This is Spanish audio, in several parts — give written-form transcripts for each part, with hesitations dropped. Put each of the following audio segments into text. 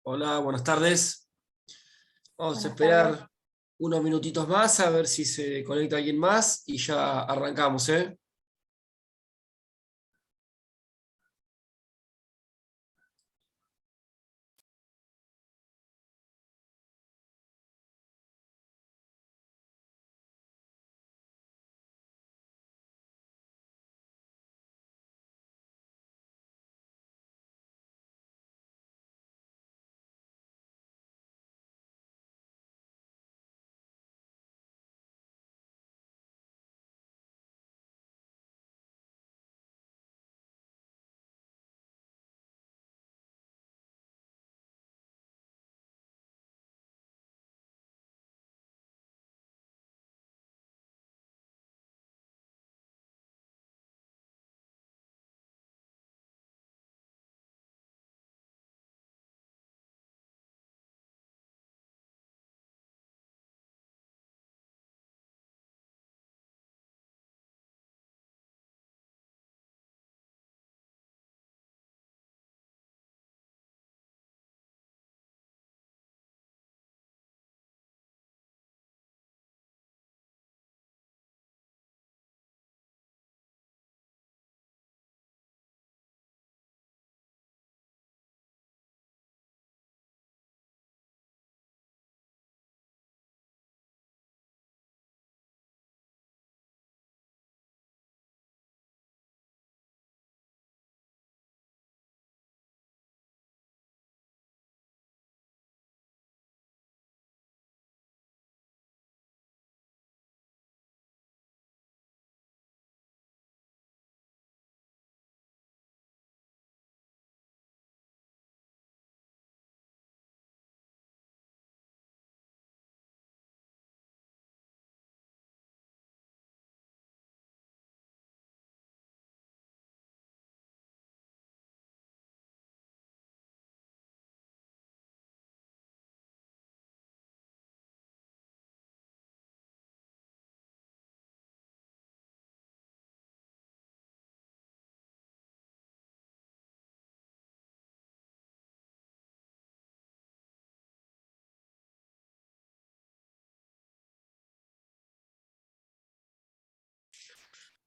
Hola, buenas tardes. Vamos a Buenas tardes. esperar unos minutitos más a ver si se conecta alguien más y ya arrancamos, ¿eh?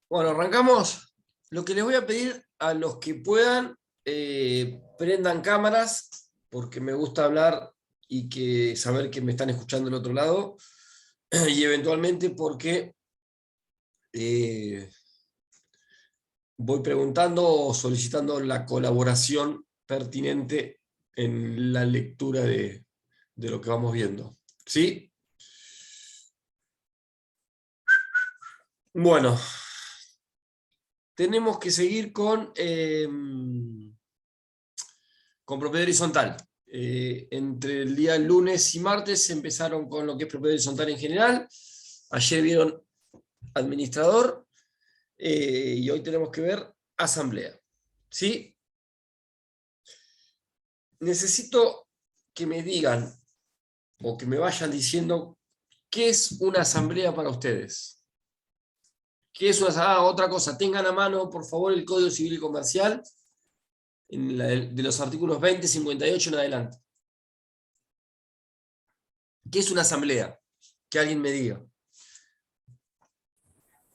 Bueno, arrancamos. Lo que les voy a pedir a los que puedan, prendan cámaras, porque me gusta hablar y saber que me están escuchando del otro lado, y eventualmente porque eh, voy preguntando o solicitando la colaboración pertinente en la lectura de lo que vamos viendo. ¿Sí? Bueno, tenemos que seguir con propiedad horizontal. Entre el día lunes y martes empezaron con lo que es propiedad horizontal en general. Ayer vieron administrador y hoy tenemos que ver asamblea. ¿Sí? Necesito que me digan o que me vayan diciendo qué es una asamblea para ustedes. ¿Qué es una asamblea? Otra cosa, tengan a mano, por favor, el Código Civil y Comercial de los artículos 20, 58 en adelante. ¿Qué es una asamblea? Que alguien me diga.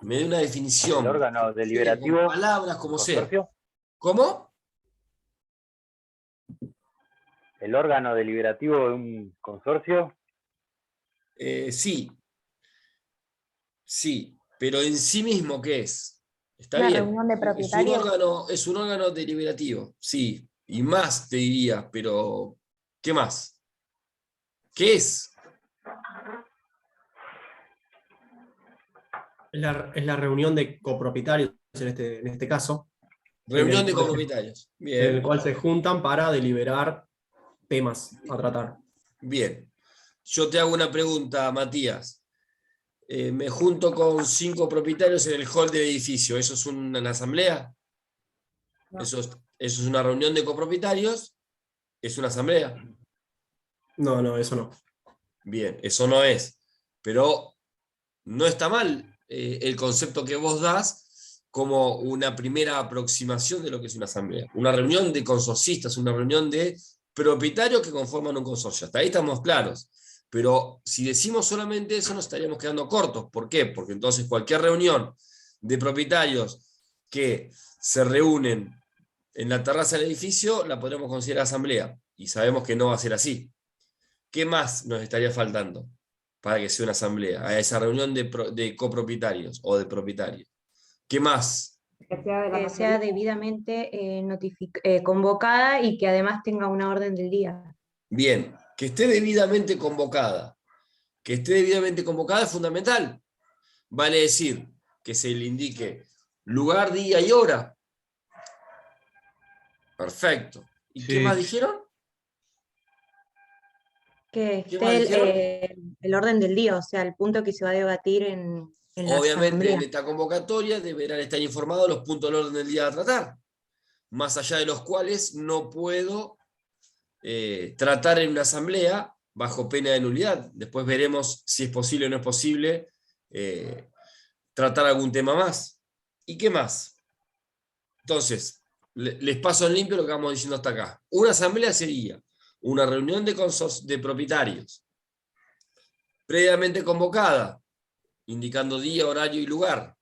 Me dé una El definición. órgano Con deliberativo palabras, de un como sea. consorcio. ¿Cómo? El órgano deliberativo de un consorcio. Sí, sí. Pero en sí mismo, ¿qué es? Está Una bien. reunión de propietarios. Es un órgano deliberativo, sí. Y más te diría, pero ¿qué más? ¿Qué es? Es la reunión de copropietarios en este caso, en Reunión el de cual, copropietarios. en el Bien, cual se juntan para deliberar temas a tratar. bien. Yo te hago una pregunta, Matías. Me junto con 5 propietarios en el hall del edificio. ¿Eso es una asamblea? No. Eso es una reunión de copropietarios. ¿Es una asamblea? No, no, eso no. Bien, eso no es. Pero no está mal el concepto que vos das como una primera aproximación de lo que es una asamblea. Una reunión de consorcistas, una reunión de propietarios que conforman un consorcio. Hasta ahí estamos claros. Pero si decimos solamente eso, nos estaríamos quedando cortos. ¿Por qué? Porque entonces cualquier reunión de propietarios que se reúnen en la terraza del edificio la podremos considerar asamblea. Y sabemos que no va a ser así. ¿Qué más nos estaría faltando para que sea una asamblea? A esa reunión de copropietarios o de propietarios. ¿Qué más? Que sea debidamente convocada y que además tenga una orden del día. Bien, que esté debidamente convocada. Que esté debidamente convocada es fundamental. Vale decir que se le indique lugar, día y hora. Perfecto. ¿Y Sí. qué más dijeron? Que ¿Qué más esté el orden del día, o sea, el punto que se va a debatir en la Obviamente asamblea. en esta convocatoria deberán estar informados los puntos del orden del día a tratar, más allá de los cuales no puedo tratar en una asamblea bajo pena de nulidad. Después veremos si es posible o no es posible tratar algún tema más. ¿Y qué más? Entonces, les paso en limpio lo que vamos diciendo hasta acá. Una asamblea sería una reunión de propietarios previamente convocada, indicando día, horario y lugar,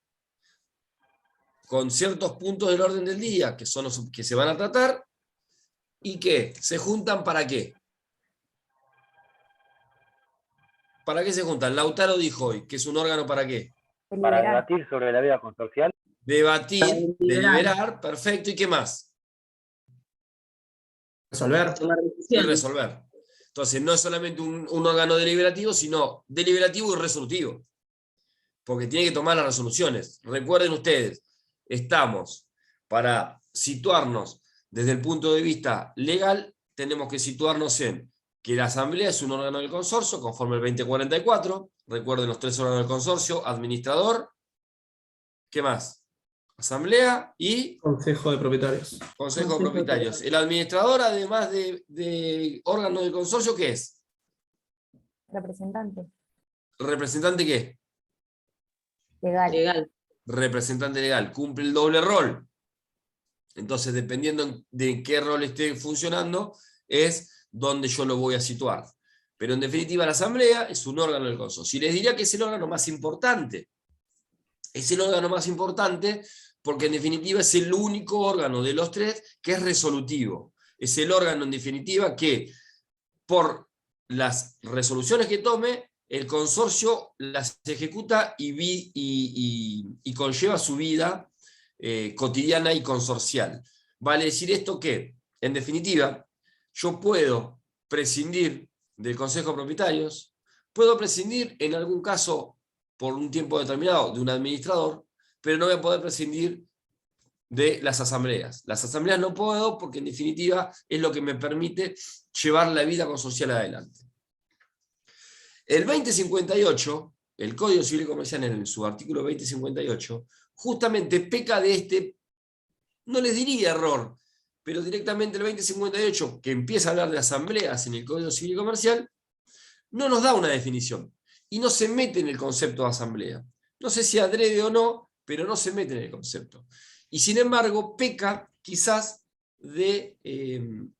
con ciertos puntos del orden del día, que son los que se van a tratar, y que se juntan ¿para qué? ¿Para qué se juntan? Lautaro dijo hoy que es un órgano ¿para qué? Para debatir sobre la vida consorcial. Debatir, deliberar, perfecto, ¿y qué más? Resolver. Y resolver. Entonces, no es solamente un órgano deliberativo, sino deliberativo y resolutivo. Porque tiene que tomar las resoluciones. Recuerden ustedes, estamos para situarnos desde el punto de vista legal, tenemos que situarnos en que la asamblea es un órgano del consorcio, conforme el 2044, recuerden los 3 órganos del consorcio, administrador, ¿qué más? Asamblea y Consejo de propietarios. consejo de propietarios. El administrador, además de órgano del consorcio, ¿qué es? Representante. ¿Representante qué? Legal. Representante legal, cumple el doble rol. Entonces, dependiendo de qué rol esté funcionando, es donde yo lo voy a situar. Pero en definitiva, la asamblea es un órgano del consorcio. Y les diría que es el órgano más importante. Es el órgano más importante porque en definitiva es el único órgano de los 3 que es resolutivo. Es el órgano en definitiva que por las resoluciones que tome, el consorcio las ejecuta y conlleva su vida cotidiana y consorcial. Vale decir esto que, en definitiva, yo puedo prescindir del Consejo de Propietarios, puedo prescindir en algún caso por un tiempo determinado de un administrador, pero no voy a poder prescindir de las asambleas. Las asambleas no puedo porque en definitiva es lo que me permite llevar la vida consorcial adelante. El 2058, el Código Civil y Comercial en su artículo 2058, justamente peca de este, no les diría error, pero directamente el 2058, que empieza a hablar de asambleas en el Código Civil y Comercial, no nos da una definición y no se mete en el concepto de asamblea. No sé si adrede o no, pero no se mete en el concepto. Y sin embargo, peca quizás de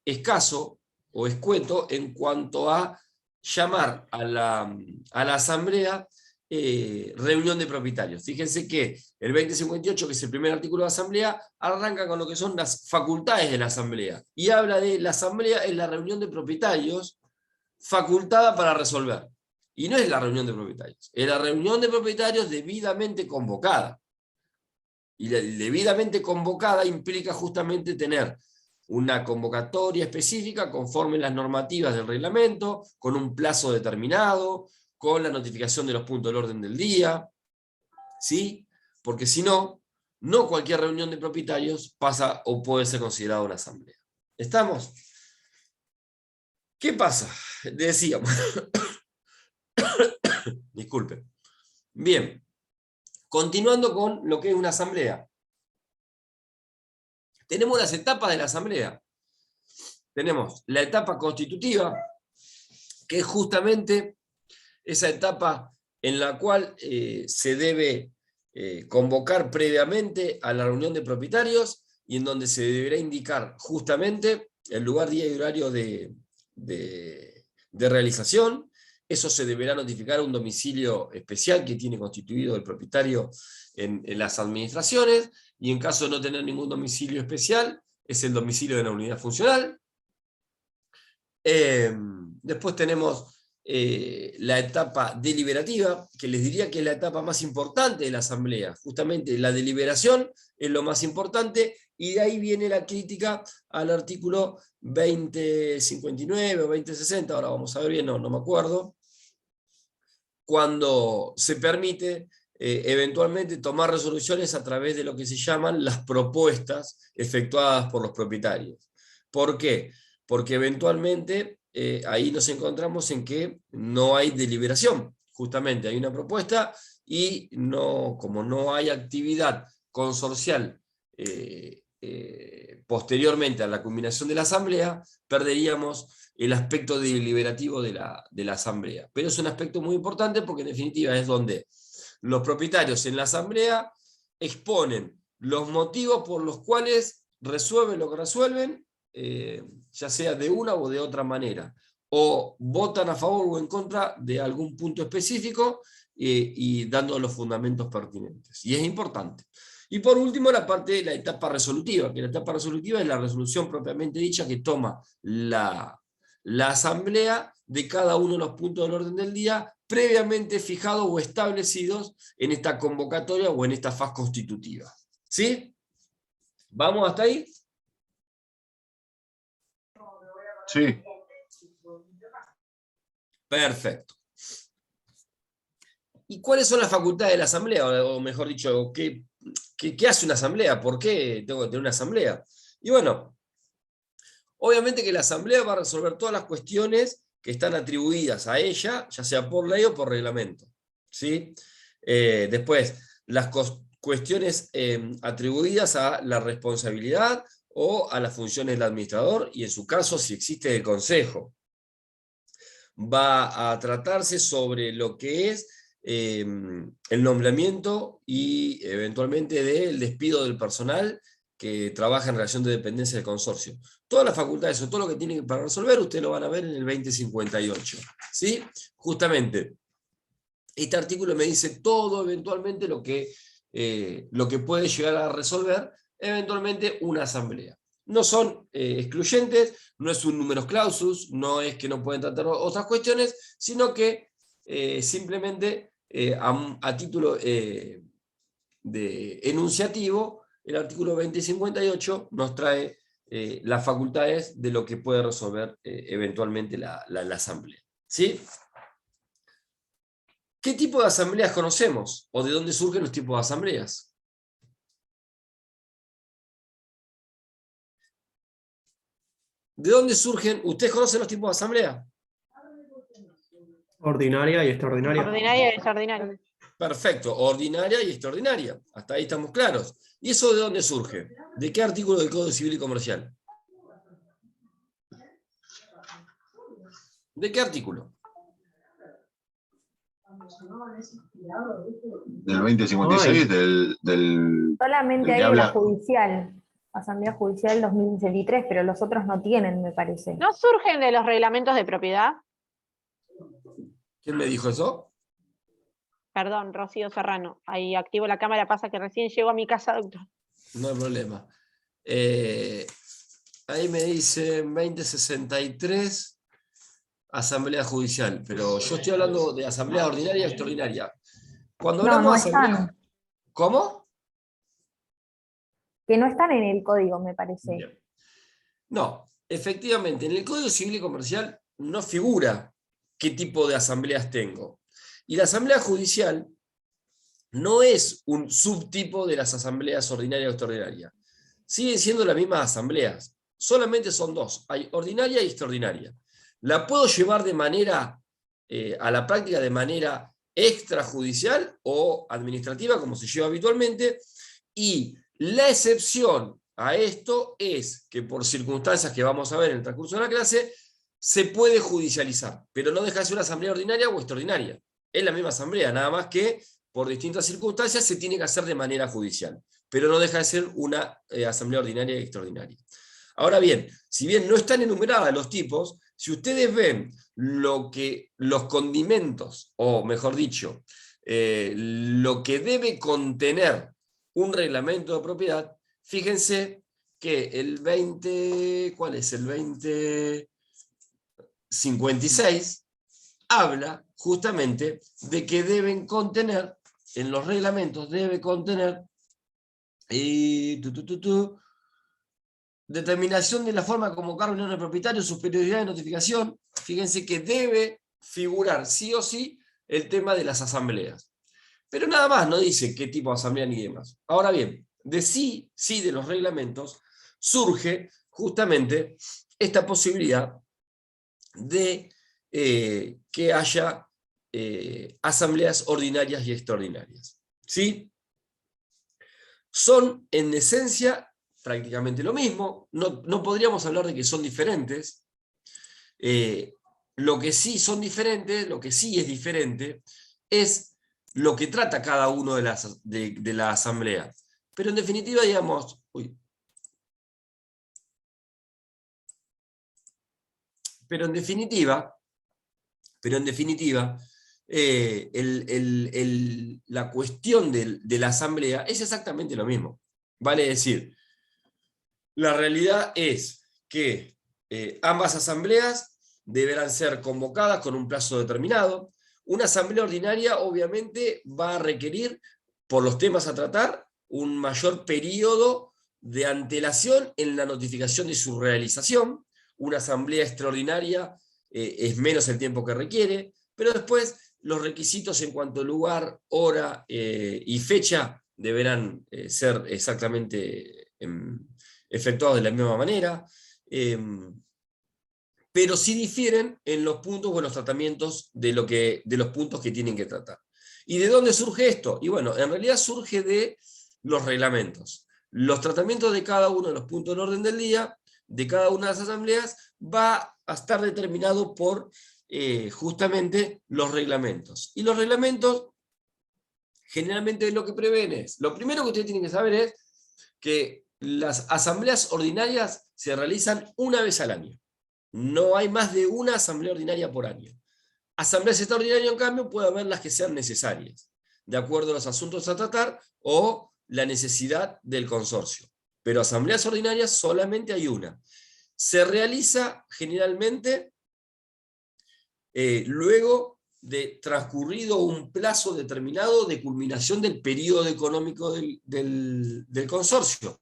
escaso o escueto en cuanto a llamar a la asamblea reunión de propietarios. Fíjense que el 2058, que es el primer artículo de asamblea, arranca con lo que son las facultades de la asamblea y habla de la asamblea en la reunión de propietarios facultada para resolver. Y no es la reunión de propietarios, es la reunión de propietarios debidamente convocada. Y debidamente convocada implica justamente tener una convocatoria específica conforme las normativas del reglamento, con un plazo determinado, con la notificación de los puntos del orden del día, ¿sí? Porque si no, no cualquier reunión de propietarios pasa o puede ser considerada una asamblea. ¿Estamos? ¿Qué pasa? Decíamos. Disculpen. Bien. Continuando con lo que es una asamblea. Tenemos las etapas de la asamblea. Tenemos la etapa constitutiva, que es justamente esa etapa en la cual se debe convocar previamente a la reunión de propietarios y en donde se deberá indicar justamente el lugar, día y horario de realización. Eso se deberá notificar a un domicilio especial que tiene constituido el propietario en las administraciones, y en caso de no tener ningún domicilio especial, es el domicilio de la unidad funcional. Después tenemos la etapa deliberativa, que les diría que es la etapa más importante de la asamblea. Justamente la deliberación es lo más importante, y de ahí viene la crítica al artículo 2059 o 2060, ahora vamos a ver bien, no me acuerdo, cuando se permite eventualmente tomar resoluciones a través de lo que se llaman las propuestas efectuadas por los propietarios. ¿Por qué? Porque eventualmente ahí nos encontramos en que no hay deliberación, justamente hay una propuesta, y como no hay actividad consorcial posteriormente a la culminación de la asamblea, perderíamos el aspecto deliberativo de la asamblea. Pero es un aspecto muy importante porque en definitiva es donde los propietarios en la asamblea exponen los motivos por los cuales resuelven lo que resuelven, ya sea de una o de otra manera, o votan a favor o en contra de algún punto específico, y dando los fundamentos pertinentes. Y es importante. Y por último, la etapa resolutiva, que la etapa resolutiva es la resolución propiamente dicha que toma la asamblea de cada uno de los puntos del orden del día previamente fijados o establecidos en esta convocatoria o en esta faz constitutiva. ¿Sí? ¿Vamos hasta ahí? Sí. Perfecto. ¿Y cuáles son las facultades de la asamblea? O mejor dicho, ¿qué hace una asamblea? ¿Por qué tengo que tener una asamblea? Y bueno, obviamente que la asamblea va a resolver todas las cuestiones que están atribuidas a ella, ya sea por ley o por reglamento. ¿Sí? Después, las cuestiones atribuidas a la responsabilidad o a las funciones del administrador, y en su caso, si existe el consejo. Va a tratarse sobre lo que es el nombramiento y eventualmente del despido del personal que trabaja en relación de dependencia del consorcio. Todas las facultades o todo lo que tienen para resolver, ustedes lo van a ver en el 2058. ¿Sí? Justamente, este artículo me dice todo eventualmente lo que puede llegar a resolver eventualmente una asamblea. No son excluyentes, no es un numerus clausus, no es que no pueden tratar otras cuestiones, sino que simplemente a título de enunciativo, el artículo 2058 nos trae las facultades de lo que puede resolver eventualmente la asamblea. ¿Sí? ¿Qué tipo de asambleas conocemos? ¿O de dónde surgen los tipos de asambleas? ¿De dónde surgen? ¿Ustedes conocen los tipos de asamblea? Ordinaria y extraordinaria. Ordinaria y extraordinaria. Perfecto, ordinaria y extraordinaria. Hasta ahí estamos claros. ¿Y eso de dónde surge? ¿De qué artículo del Código Civil y Comercial? ¿De qué artículo? Del 2056, del Solamente del que hay la habla. judicial, Asamblea Judicial 2063, pero los otros no tienen, me parece. ¿No surgen de los reglamentos de propiedad? ¿Quién me dijo eso? Perdón, Rocío Serrano. Ahí activo la cámara, pasa que recién llego a mi casa, doctor. No hay problema. Ahí me dice 2063, Asamblea Judicial, pero yo estoy hablando de Asamblea Ordinaria y Extraordinaria. Cuando No, hablamos no de asamblea... están. ¿Cómo? Que no están en el código, me parece. Bien. No, efectivamente, en el Código Civil y Comercial no figura qué tipo de asambleas tengo. Y la Asamblea Judicial no es un subtipo de las asambleas ordinarias o extraordinarias. Siguen siendo las mismas asambleas. Solamente son dos. Hay ordinaria y extraordinaria. La puedo llevar de manera, a la práctica de manera extrajudicial o administrativa, como se lleva habitualmente, y la excepción a esto es que por circunstancias que vamos a ver en el transcurso de la clase, se puede judicializar, pero no deja de ser una asamblea ordinaria o extraordinaria. Es la misma asamblea, nada más que por distintas circunstancias se tiene que hacer de manera judicial, pero no deja de ser una asamblea ordinaria y extraordinaria. Ahora bien, si bien no están enumerados los tipos, si ustedes ven lo que los condimentos, o mejor dicho, lo que debe contener un reglamento de propiedad, fíjense que el 20, ¿cuál es? El 2056 habla justamente de que deben contener, en los reglamentos debe contener determinación de la forma de convocar reuniones de propietarios, superioridad de notificación. Fíjense que debe figurar sí o sí el tema de las asambleas. Pero nada más, no dice qué tipo de asamblea ni demás. Ahora bien, de sí de los reglamentos, surge justamente esta posibilidad de que haya asambleas ordinarias y extraordinarias. ¿Sí? Son en esencia prácticamente lo mismo, no podríamos hablar de que son diferentes. Lo que sí son diferentes, lo que sí es diferente, es lo que trata cada uno de la asamblea. Pero en definitiva, digamos, pero en definitiva, la cuestión de la asamblea es exactamente lo mismo. Vale decir, la realidad es que ambas asambleas deberán ser convocadas con un plazo determinado. Una asamblea ordinaria obviamente va a requerir, por los temas a tratar, un mayor periodo de antelación en la notificación de su realización. Una asamblea extraordinaria es menos el tiempo que requiere, pero después los requisitos en cuanto a lugar, hora y fecha deberán ser exactamente efectuados de la misma manera, pero sí difieren en los puntos o en los tratamientos de los puntos que tienen que tratar. ¿Y de dónde surge esto? Y bueno, en realidad surge de los reglamentos. Los tratamientos de cada uno de los puntos del orden del día, de cada una de las asambleas, va a estar determinado por justamente los reglamentos. Y los reglamentos generalmente lo que prevén es, lo primero que ustedes tienen que saber es que las asambleas ordinarias se realizan una vez al año. No hay más de una asamblea ordinaria por año. Asambleas extraordinarias, en cambio, puede haber las que sean necesarias, de acuerdo a los asuntos a tratar o la necesidad del consorcio. Pero asambleas ordinarias solamente hay una. Se realiza generalmente luego de transcurrido un plazo determinado de culminación del periodo económico del consorcio.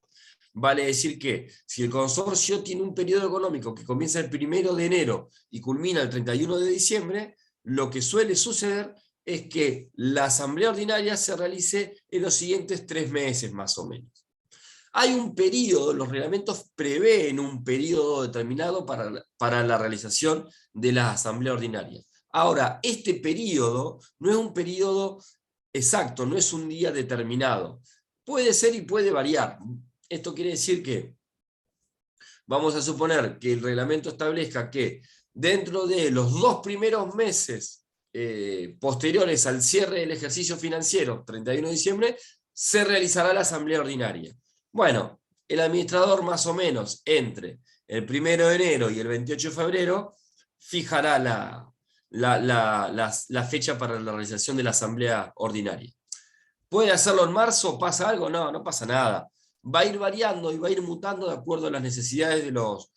Vale decir que si el consorcio tiene un periodo económico que comienza el 1 de enero y culmina el 31 de diciembre, lo que suele suceder es que la asamblea ordinaria se realice en los siguientes 3 meses más o menos. Hay un periodo, los reglamentos prevén un periodo determinado para la realización de la asamblea ordinaria. Ahora, este periodo no es un periodo exacto, no es un día determinado. Puede ser y puede variar. Esto quiere decir que vamos a suponer que el reglamento establezca que dentro de los 2 primeros meses posteriores al cierre del ejercicio financiero, 31 de diciembre, se realizará la asamblea ordinaria. Bueno, el administrador más o menos entre el 1 de enero y el 28 de febrero fijará la fecha para la realización de la asamblea ordinaria. ¿Puede hacerlo en marzo? ¿Pasa algo? No, no pasa nada. Va a ir variando y va a ir mutando de acuerdo a las necesidades de los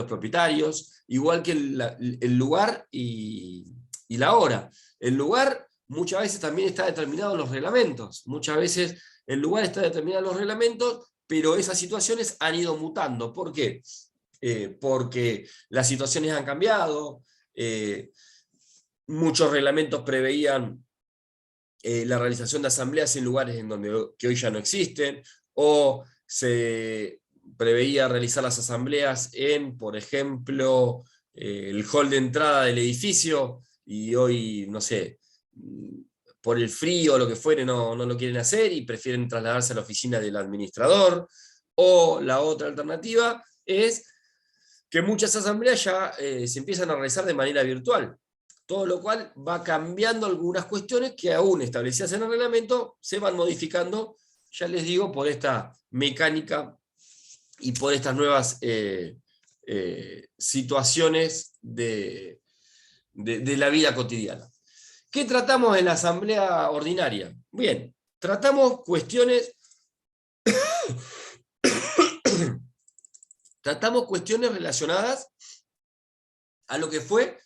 propietarios, igual que el lugar y la hora. El lugar muchas veces también está determinado en los reglamentos. Muchas veces el lugar está determinado en los reglamentos, pero esas situaciones han ido mutando. ¿Por qué? Porque las situaciones han cambiado, muchos reglamentos preveían la realización de asambleas en lugares que hoy ya no existen, o se preveía realizar las asambleas en, por ejemplo, el hall de entrada del edificio, y hoy, no sé, por el frío o lo que fuere, no lo quieren hacer y prefieren trasladarse a la oficina del administrador. O la otra alternativa es que muchas asambleas ya se empiezan a realizar de manera virtual, todo lo cual va cambiando algunas cuestiones que aún establecidas en el reglamento se van modificando, ya les digo, por esta mecánica y por estas nuevas situaciones de la vida cotidiana. ¿Qué tratamos en la asamblea ordinaria? Bien, tratamos cuestiones relacionadas a lo que fue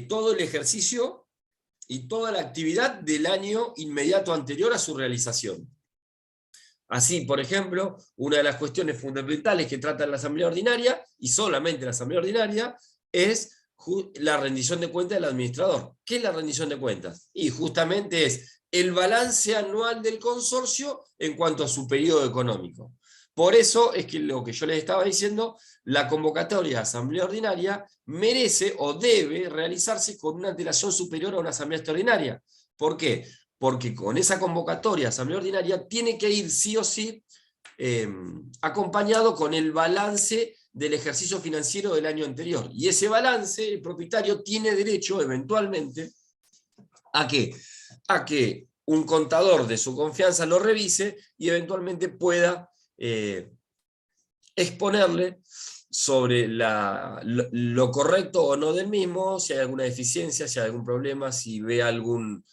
todo el ejercicio y toda la actividad del año inmediato anterior a su realización. Así, por ejemplo, una de las cuestiones fundamentales que trata la asamblea ordinaria, y solamente la asamblea ordinaria, es la rendición de cuentas del administrador. ¿Qué es la rendición de cuentas? Y justamente es el balance anual del consorcio en cuanto a su periodo económico. Por eso es que lo que yo les estaba diciendo, la convocatoria de asamblea ordinaria merece o debe realizarse con una antelación superior a una asamblea extraordinaria. ¿Por qué? Porque con esa convocatoria de asamblea ordinaria tiene que ir sí o sí acompañado con el balance del ejercicio financiero del año anterior. Y ese balance, el propietario tiene derecho eventualmente a que un contador de su confianza lo revise y eventualmente pueda exponerle sobre lo correcto o no del mismo, si hay alguna deficiencia, si hay algún problema, si ve algún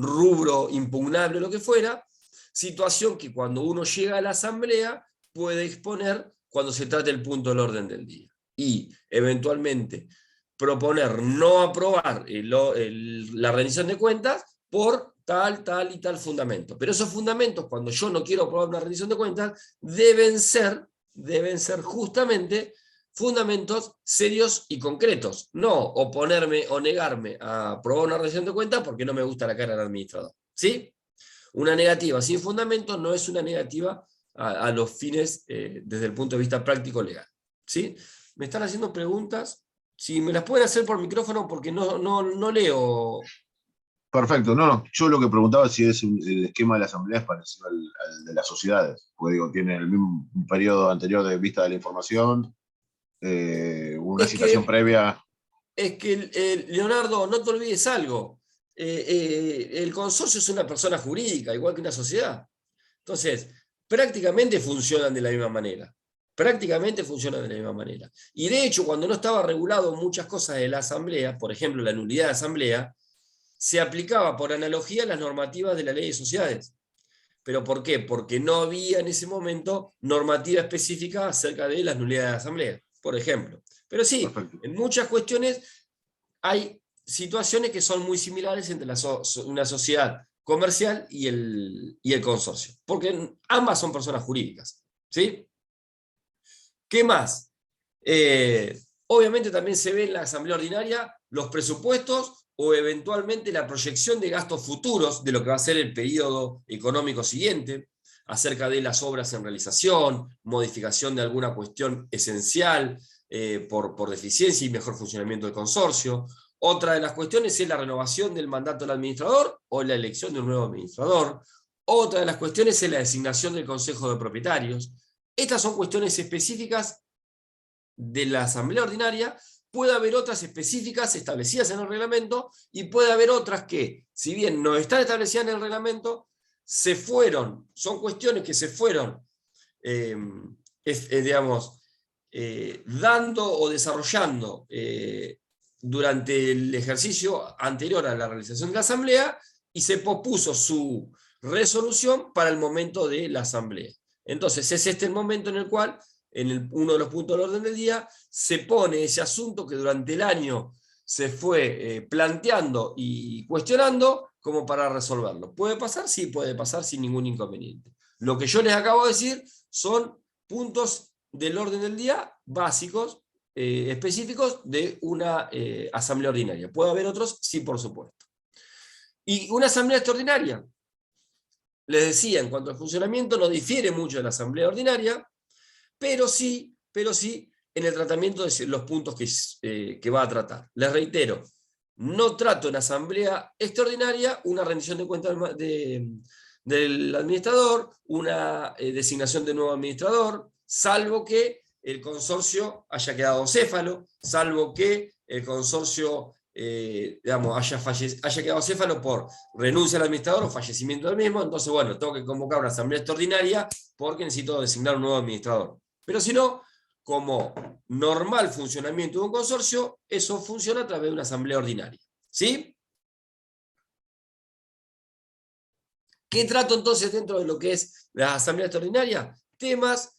rubro impugnable o lo que fuera, situación que cuando uno llega a la asamblea puede exponer cuando se trate el punto del orden del día. Y eventualmente proponer no aprobar la rendición de cuentas por tal y tal fundamento. Pero esos fundamentos, cuando yo no quiero aprobar una rendición de cuentas, deben ser justamente fundamentos serios y concretos, no oponerme o negarme a aprobar una rendición de cuentas porque no me gusta la cara del administrador. ¿Sí? Una negativa sin fundamento no es una negativa a los fines desde el punto de vista práctico legal. ¿Sí? Me están haciendo preguntas. Si me las pueden hacer por micrófono porque no leo. Perfecto, no, yo lo que preguntaba es si el esquema de la asamblea es parecido al de las sociedades, porque digo, tiene el mismo periodo anterior de vista de la información, una citación previa. Es que, Leonardo, no te olvides algo, el consorcio es una persona jurídica, igual que una sociedad. Entonces, prácticamente funcionan de la misma manera. Y de hecho, cuando no estaba regulado muchas cosas de la asamblea, por ejemplo, la nulidad de asamblea, se aplicaba por analogía las normativas de la ley de sociedades. ¿Pero por qué? Porque no había en ese momento normativa específica acerca de las nulidades de asamblea, por ejemplo. Pero sí, perfecto. En muchas cuestiones hay situaciones que son muy similares entre una sociedad comercial y el consorcio, porque ambas son personas jurídicas. ¿Sí? ¿Qué más? Obviamente también se ve en la asamblea ordinaria los presupuestos o eventualmente la proyección de gastos futuros de lo que va a ser el periodo económico siguiente, acerca de las obras en realización, modificación de alguna cuestión esencial por deficiencia y mejor funcionamiento del consorcio. Otra de las cuestiones es la renovación del mandato del administrador o la elección de un nuevo administrador. Otra de las cuestiones es la designación del consejo de propietarios. Estas son cuestiones específicas de la asamblea ordinaria. Puede haber otras específicas establecidas en el reglamento y puede haber otras que, si bien no están establecidas en el reglamento, son cuestiones que se fueron, dando o desarrollando durante el ejercicio anterior a la realización de la asamblea y se pospuso su resolución para el momento de la asamblea. Entonces es este el momento en el cual, uno de los puntos del orden del día, se pone ese asunto que durante el año se fue planteando y cuestionando como para resolverlo. ¿Puede pasar? Sí, puede pasar sin ningún inconveniente. Lo que yo les acabo de decir son puntos del orden del día básicos, específicos de una asamblea ordinaria. ¿Puede haber otros? Sí, por supuesto. Y una asamblea extraordinaria, les decía, en cuanto al funcionamiento, no difiere mucho de la asamblea ordinaria, pero sí en el tratamiento de los puntos que va a tratar. Les reitero, no trato en asamblea extraordinaria una rendición de cuentas del administrador, una designación de nuevo administrador, salvo que el consorcio haya quedado céfalo, salvo que el consorcio digamos, haya quedado acéfalo por renuncia al administrador o fallecimiento del mismo, entonces, bueno, tengo que convocar una asamblea extraordinaria porque necesito designar un nuevo administrador. Pero si no, como normal funcionamiento de un consorcio, eso funciona a través de una asamblea ordinaria. ¿Sí? ¿Qué trato entonces dentro de lo que es la asamblea extraordinaria? Temas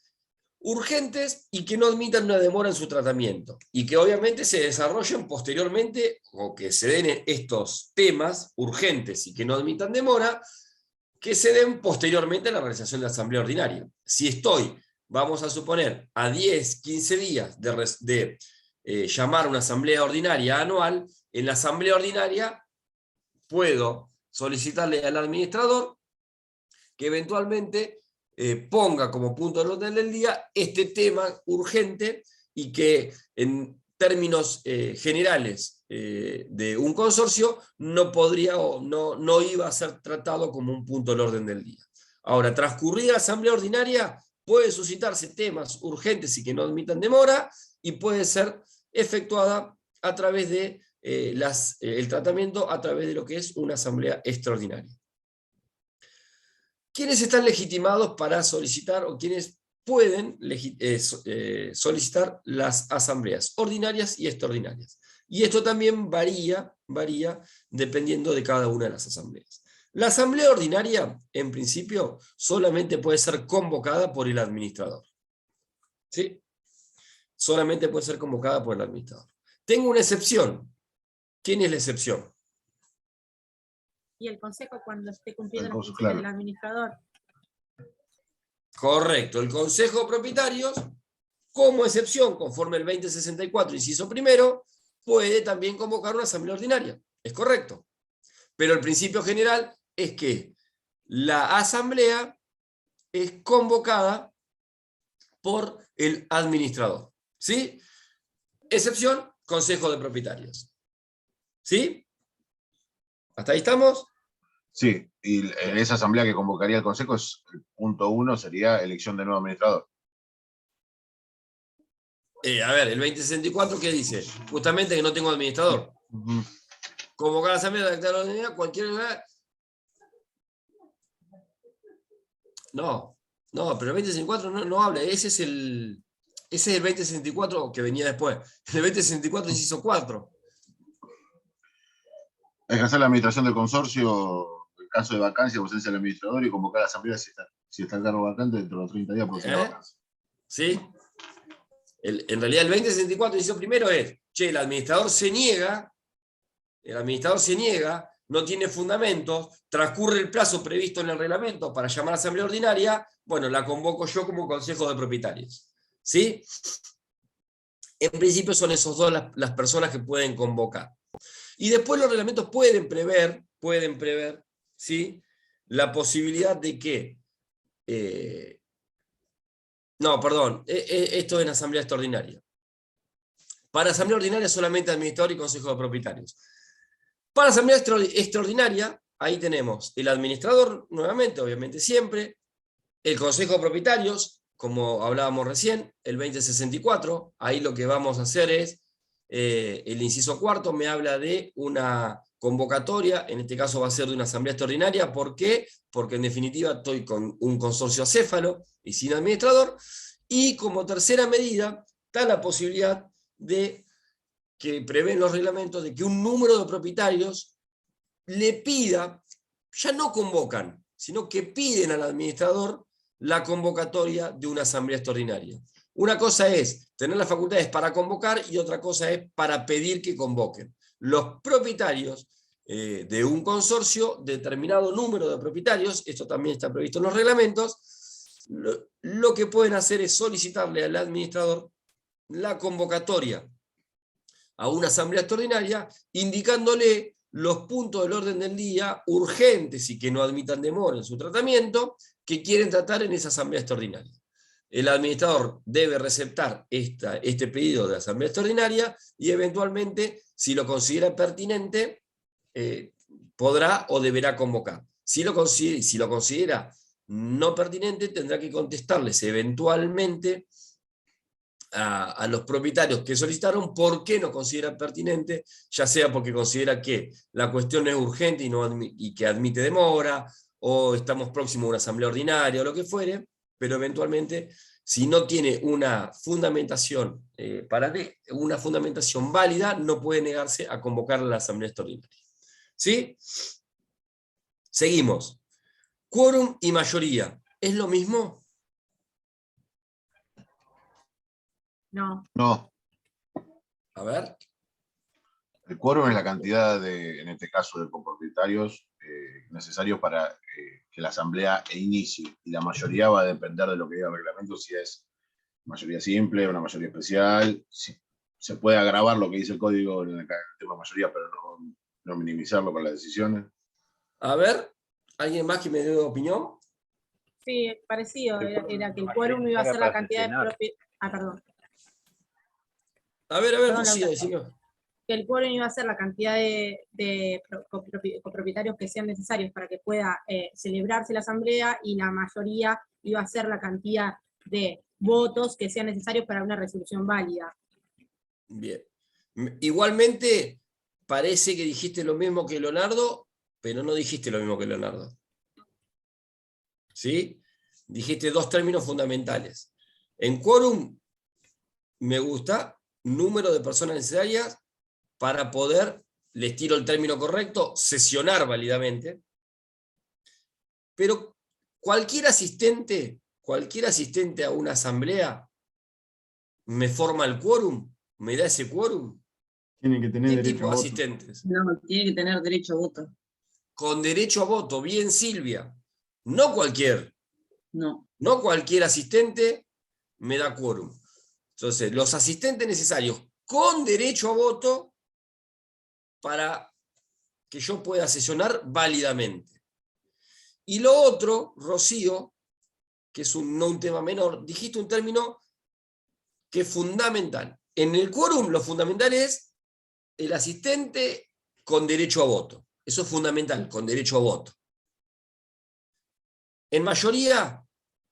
urgentes y que no admitan una demora en su tratamiento, y que obviamente se desarrollen posteriormente, o que se den estos temas urgentes y que no admitan demora, que se den posteriormente a la realización de la asamblea ordinaria. Si estoy, vamos a suponer, a 10, 15 días de llamar una asamblea ordinaria anual, en la asamblea ordinaria puedo solicitarle al administrador que eventualmente ponga como punto del orden del día este tema urgente, y que en términos generales de un consorcio no podría o no iba a ser tratado como un punto del orden del día. Ahora, transcurrida la asamblea ordinaria, puede suscitarse temas urgentes y que no admitan demora, y puede ser efectuada a través de el tratamiento a través de lo que es una asamblea extraordinaria. ¿Quiénes están legitimados para solicitar, o quiénes pueden solicitar las asambleas ordinarias y extraordinarias? Y esto también varía dependiendo de cada una de las asambleas. La asamblea ordinaria, en principio, solamente puede ser convocada por el administrador. ¿Sí? Solamente puede ser convocada por el administrador. Tengo una excepción. ¿Quién es la excepción? Y el consejo cuando esté cumpliendo las funciones claro. del administrador. Correcto. El consejo de propietarios, como excepción, conforme el 2064, inciso primero, puede también convocar una asamblea ordinaria. Es correcto. Pero el principio general es que la asamblea es convocada por el administrador. ¿Sí? Excepción, consejo de propietarios. ¿Sí? ¿Hasta ahí estamos? Sí, y en esa asamblea que convocaría el Consejo, el punto 1 sería elección de nuevo administrador. A ver, el 2064, ¿qué dice? Justamente que no tengo administrador. Convocar a la asamblea de la ordinaria, cualquier... No, pero el 2064 no habla, ese es el 2064 que venía después. El 2064, inciso 4. Ejercer la administración del consorcio en caso de vacancia o ausencia del administrador, y convocar a la asamblea si está el cargo vacante dentro de los 30 días por la vacancia. ¿Sí? En realidad el 2064, inciso primero es, el administrador se niega, no tiene fundamentos, transcurre el plazo previsto en el reglamento para llamar a asamblea ordinaria, bueno, la convoco yo como consejo de propietarios. ¿Sí? En principio son esos dos las personas que pueden convocar. Y después los reglamentos pueden prever, ¿sí?, la posibilidad de que... esto en asamblea extraordinaria. Para asamblea ordinaria solamente administrador y consejo de propietarios. Para asamblea extraordinaria, ahí tenemos el administrador, nuevamente, obviamente siempre, el consejo de propietarios, como hablábamos recién, el 2064, ahí lo que vamos a hacer es, el inciso cuarto me habla de una convocatoria, en este caso va a ser de una asamblea extraordinaria. ¿Por qué? Porque en definitiva estoy con un consorcio acéfalo y sin administrador, y como tercera medida está la posibilidad de que prevén los reglamentos de que un número de propietarios le pida, ya no convocan, sino que piden al administrador la convocatoria de una asamblea extraordinaria. Una cosa es tener las facultades para convocar y otra cosa es para pedir que convoquen. Los propietarios de un consorcio, determinado número de propietarios, esto también está previsto en los reglamentos, lo que pueden hacer es solicitarle al administrador la convocatoria a una asamblea extraordinaria, indicándole los puntos del orden del día urgentes y que no admitan demora en su tratamiento, que quieren tratar en esa asamblea extraordinaria. El administrador debe receptar este pedido de asamblea extraordinaria y eventualmente, si lo considera pertinente, podrá o deberá convocar. Si lo considera no pertinente, tendrá que contestarles eventualmente a los propietarios que solicitaron por qué no considera pertinente, ya sea porque considera que la cuestión es urgente y que admite demora, o estamos próximos a una asamblea ordinaria, o lo que fuere, pero eventualmente, si no tiene una fundamentación, una fundamentación válida, no puede negarse a convocar a la asamblea extraordinaria. ¿Sí? Seguimos. Quórum y mayoría, ¿es lo mismo? No, No, A ver. el quórum es la cantidad en este caso, de copropietarios necesarios para que la asamblea inicie. Y la mayoría va a depender de lo que diga el reglamento, si es mayoría simple o una mayoría especial. Si, se puede agravar lo que dice el código en el tema de mayoría, pero no minimizarlo con las decisiones. A ver, ¿alguien más que me dé opinión? sí, parecido. El Era, quórum era que el mayoritario quórum iba a ser la para cantidad de sesionar. propietarios. Ah, perdón. A ver, Perdón, Lucía, Laura. decime. Que el quórum iba a ser la cantidad de copropietarios que sean necesarios para que pueda celebrarse la asamblea, y la mayoría iba a ser la cantidad de votos que sean necesarios para una resolución válida. Bien. Igualmente, parece que dijiste lo mismo que Leonardo, pero no dijiste lo mismo que Leonardo. ¿Sí? Dijiste dos términos fundamentales. En quórum, me gusta, número de personas necesarias para poder, les tiro el término correcto, sesionar válidamente. Pero cualquier asistente a una asamblea me forma el quórum, me da ese quórum. Tienen que tener ¿Qué derecho tipo a de voto. asistentes? No, tiene que tener derecho a voto. Con derecho a voto, bien, Silvia. No cualquier asistente me da quórum. Entonces, los asistentes necesarios con derecho a voto para que yo pueda sesionar válidamente. Y lo otro, Rocío, que es no un tema menor, dijiste un término que es fundamental. En el quórum lo fundamental es el asistente con derecho a voto. Eso es fundamental, con derecho a voto. En mayoría,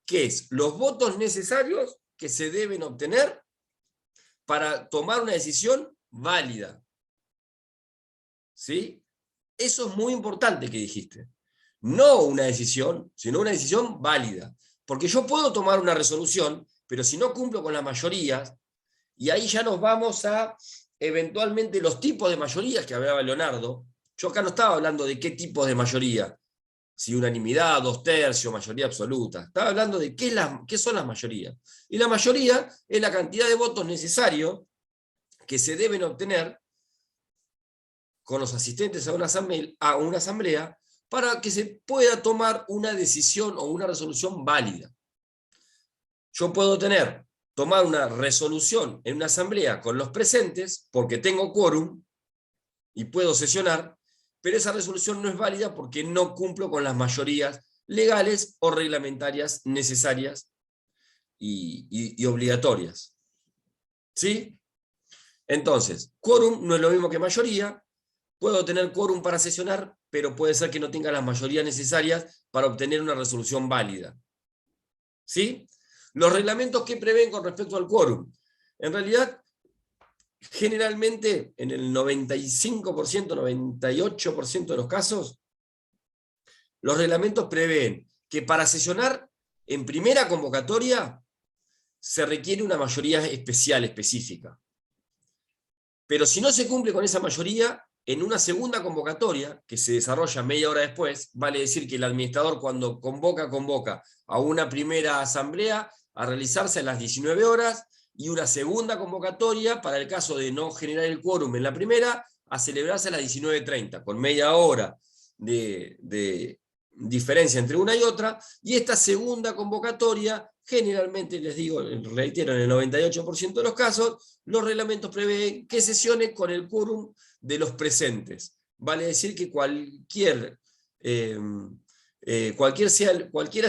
¿qué es? Los votos necesarios que se deben obtener para tomar una decisión válida. ¿Sí? Eso es muy importante que dijiste. No una decisión, sino una decisión válida. Porque yo puedo tomar una resolución, pero si no cumplo con las mayorías, y ahí ya nos vamos a eventualmente los tipos de mayorías que hablaba Leonardo. Yo acá no estaba hablando de qué tipos de mayoría, si unanimidad, 2/3, mayoría absoluta. Estaba hablando de qué son las mayorías. Y la mayoría es la cantidad de votos necesarios que se deben obtener con los asistentes a una asamblea para que se pueda tomar una decisión o una resolución válida. Yo puedo tomar una resolución en una asamblea con los presentes porque tengo quórum y puedo sesionar, pero esa resolución no es válida porque no cumplo con las mayorías legales o reglamentarias necesarias y obligatorias. ¿Sí? Entonces, quórum no es lo mismo que mayoría. Puedo tener quórum para sesionar, pero puede ser que no tenga las mayorías necesarias para obtener una resolución válida. ¿Sí? Los reglamentos que prevén con respecto al quórum. En realidad, generalmente, en el 95%, 98% de los casos, los reglamentos prevén que para sesionar en primera convocatoria se requiere una mayoría especial, específica. Pero si no se cumple con esa mayoría, en una segunda convocatoria, que se desarrolla media hora después, vale decir que el administrador cuando convoca a una primera asamblea a realizarse a las 19 horas, y una segunda convocatoria, para el caso de no generar el quórum en la primera, a celebrarse a las 19:30, con media hora de diferencia entre una y otra, y esta segunda convocatoria, generalmente, les digo, reitero, en el 98% de los casos, los reglamentos prevén que sesione con el quórum de los presentes. Vale decir que cualquiera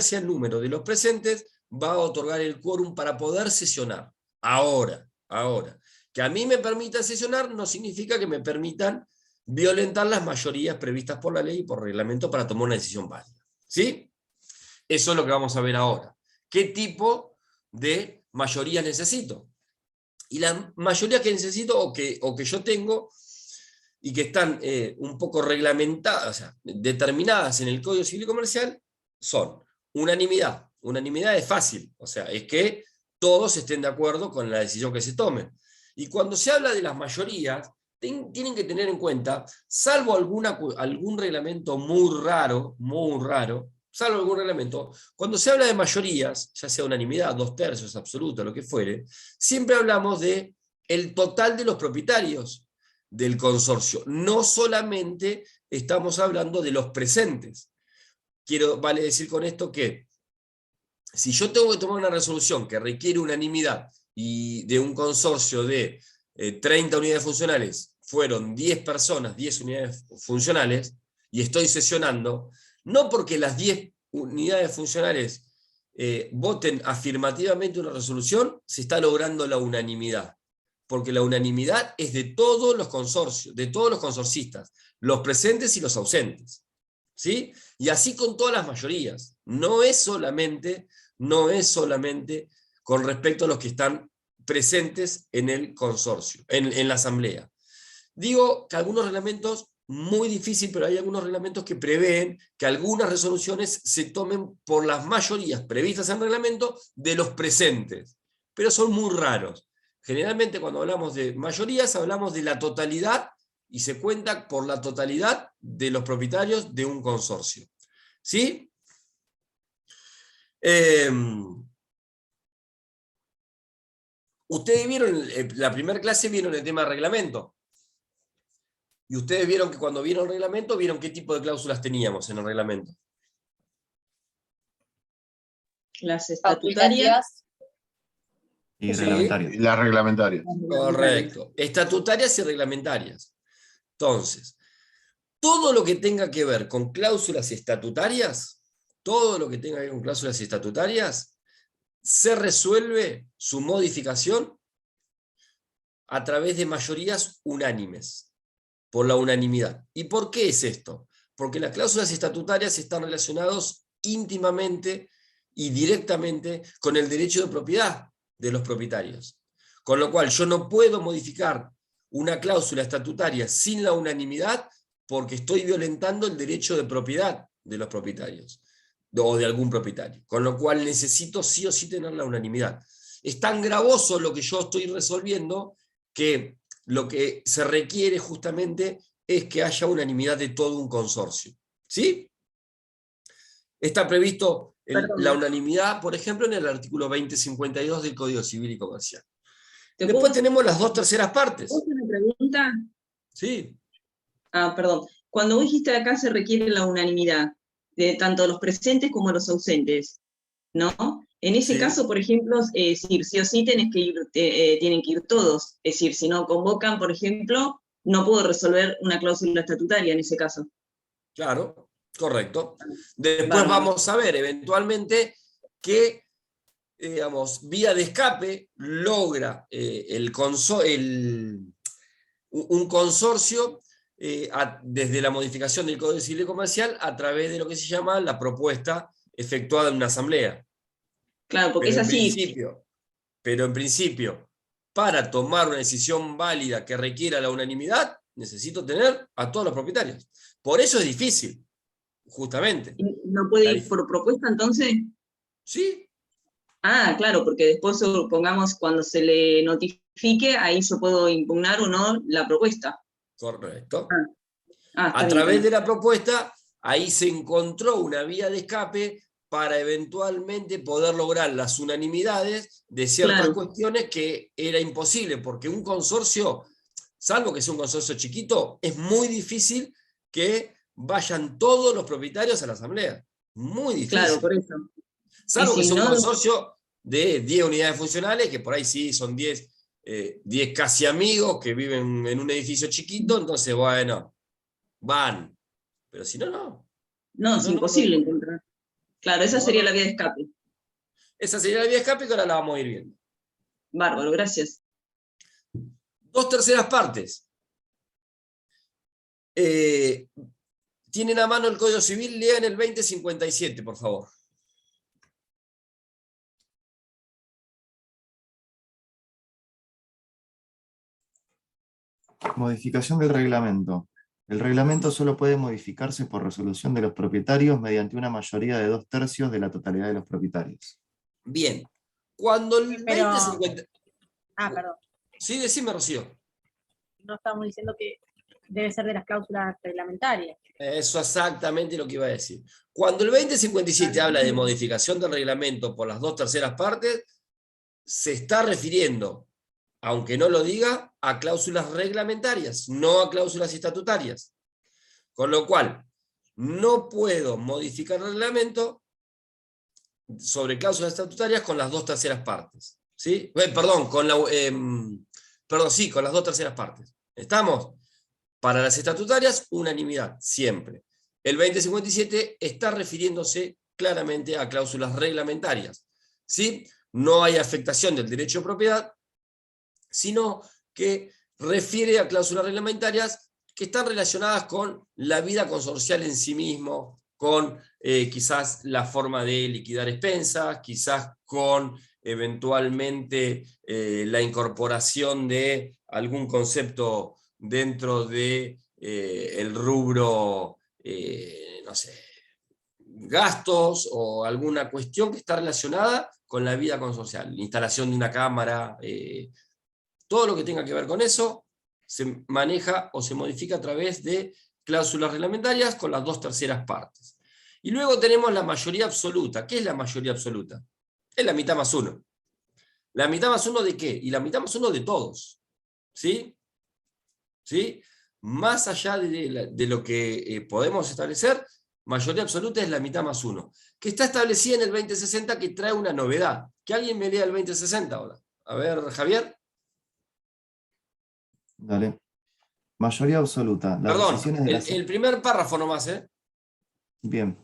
sea el número de los presentes, va a otorgar el quórum para poder sesionar. Ahora, que a mí me permitan sesionar no significa que me permitan violentar las mayorías previstas por la ley y por reglamento para tomar una decisión válida. ¿Sí? Eso es lo que vamos a ver ahora. ¿Qué tipo de mayoría necesito? Y las mayorías que necesito o que yo tengo y que están un poco reglamentadas, o sea, determinadas en el Código Civil y Comercial, son unanimidad. Unanimidad es fácil, o sea, es que todos estén de acuerdo con la decisión que se tome. Y cuando se habla de las mayorías, tienen que tener en cuenta, salvo algún reglamento muy raro, salvo algún reglamento, cuando se habla de mayorías, ya sea unanimidad, 2/3, absoluta, lo que fuere, siempre hablamos de el total de los propietarios del consorcio. No solamente estamos hablando de los presentes. Vale decir con esto que si yo tengo que tomar una resolución que requiere unanimidad y de un consorcio de 30 unidades funcionales, fueron 10 personas, 10 unidades funcionales, y estoy sesionando, no porque las 10 unidades funcionales voten afirmativamente una resolución, se está logrando la unanimidad. Porque la unanimidad es de todos los consorcios, de todos los consorcistas, los presentes y los ausentes. ¿Sí? Y así con todas las mayorías. No es solamente con respecto a los que están presentes en el consorcio, en la asamblea. Digo que algunos reglamentos, muy difícil, pero hay algunos reglamentos que prevén que algunas resoluciones se tomen por las mayorías previstas en el reglamento de los presentes, pero son muy raros. Generalmente cuando hablamos de mayorías hablamos de la totalidad y se cuenta por la totalidad de los propietarios de un consorcio. ¿Sí? Ustedes vieron, la primera clase vieron el tema de reglamento. Y ustedes vieron que cuando vieron el reglamento, vieron qué tipo de cláusulas teníamos en el reglamento. Las estatutarias. Y Sí. las reglamentarias. Correcto. Estatutarias y reglamentarias. Entonces, todo lo que tenga que ver con cláusulas estatutarias, se resuelve su modificación a través de mayorías unánimes, por la unanimidad. ¿Y por qué es esto? Porque las cláusulas estatutarias están relacionadas íntimamente y directamente con el derecho de propiedad de los propietarios. Con lo cual yo no puedo modificar una cláusula estatutaria sin la unanimidad porque estoy violentando el derecho de propiedad de los propietarios o de algún propietario. Con lo cual necesito sí o sí tener la unanimidad. Es tan gravoso lo que yo estoy resolviendo que lo que se requiere justamente es que haya unanimidad de todo un consorcio. ¿Sí? Está previsto la unanimidad, por ejemplo, en el artículo 2052 del Código Civil y Comercial. Después tenemos las 2/3 partes. ¿Puedo hacer una pregunta? Sí. Perdón. Cuando vos dijiste acá se requiere la unanimidad de tanto los presentes como los ausentes, ¿no? En ese caso, por ejemplo, es decir, sí o sí tienen que ir todos. Es decir, si no convocan, por ejemplo, no puedo resolver una cláusula estatutaria en ese caso. Claro, correcto. Después vamos a ver eventualmente qué, digamos, vía de escape logra un consorcio desde la modificación del Código Civil y Comercial a través de lo que se llama la propuesta efectuada en una asamblea. Claro, porque es así. Pero en principio, para tomar una decisión válida que requiera la unanimidad, necesito tener a todos los propietarios. Por eso es difícil, justamente. ¿No puede ir por propuesta entonces? Sí. Claro, porque después, supongamos, cuando se le notifique, ahí yo puedo impugnar o no la propuesta. Correcto. A través de la propuesta, ahí se encontró una vía de escape para eventualmente poder lograr las unanimidades de ciertas cuestiones que era imposible, porque un consorcio, salvo que sea un consorcio chiquito, es muy difícil que vayan todos los propietarios a la asamblea. Muy difícil. Claro, por eso. Salvo que sea un consorcio de 10 unidades funcionales, que por ahí sí son 10 casi amigos que viven en un edificio chiquito, entonces, bueno, van. Pero si no, no. No, es imposible encontrar. Claro, esa sería la vía de escape. Esa sería la vía de escape que ahora la vamos a ir viendo. Bárbaro, gracias. 2/3 partes. Tienen a mano el Código Civil, lean el 2057, por favor. Modificación del reglamento. El reglamento solo puede modificarse por resolución de los propietarios mediante una mayoría de 2/3 de la totalidad de los propietarios. Bien. Cuando el Pero- 2050... Perdón. Sí, decime, Rocío. No estamos diciendo que debe ser de las cláusulas reglamentarias. Eso es exactamente lo que iba a decir. Cuando el 2057 habla de modificación del reglamento por las 2/3 partes, se está refiriendo, aunque no lo diga, a cláusulas reglamentarias, no a cláusulas estatutarias. Con lo cual, no puedo modificar el reglamento sobre cláusulas estatutarias con las 2/3 partes. ¿Sí? Perdón, con las 2/3 partes. ¿Estamos? Para las estatutarias, unanimidad, siempre. El 2057 está refiriéndose claramente a cláusulas reglamentarias. ¿Sí? No hay afectación del derecho de propiedad, sino que refiere a cláusulas reglamentarias que están relacionadas con la vida consorcial en sí mismo, con quizás la forma de liquidar expensas, quizás con eventualmente la incorporación de algún concepto dentro de el rubro, no sé, gastos o alguna cuestión que está relacionada con la vida consorcial, instalación de una cámara, todo lo que tenga que ver con eso se maneja o se modifica a través de cláusulas reglamentarias con las 2/3 partes. Y luego tenemos la mayoría absoluta. ¿Qué es la mayoría absoluta? Es la mitad más uno. ¿La mitad más uno de qué? Y la mitad más uno de todos. ¿Sí? ¿Sí? Más allá de lo que podemos establecer, mayoría absoluta es la mitad más uno, que está establecida en el 2060, que trae una novedad. Que alguien me lea el 2060 ahora. A ver, Javier. Dale. Mayoría absoluta. Las Perdón, decisiones de las... el primer párrafo nomás, ¿eh? Bien.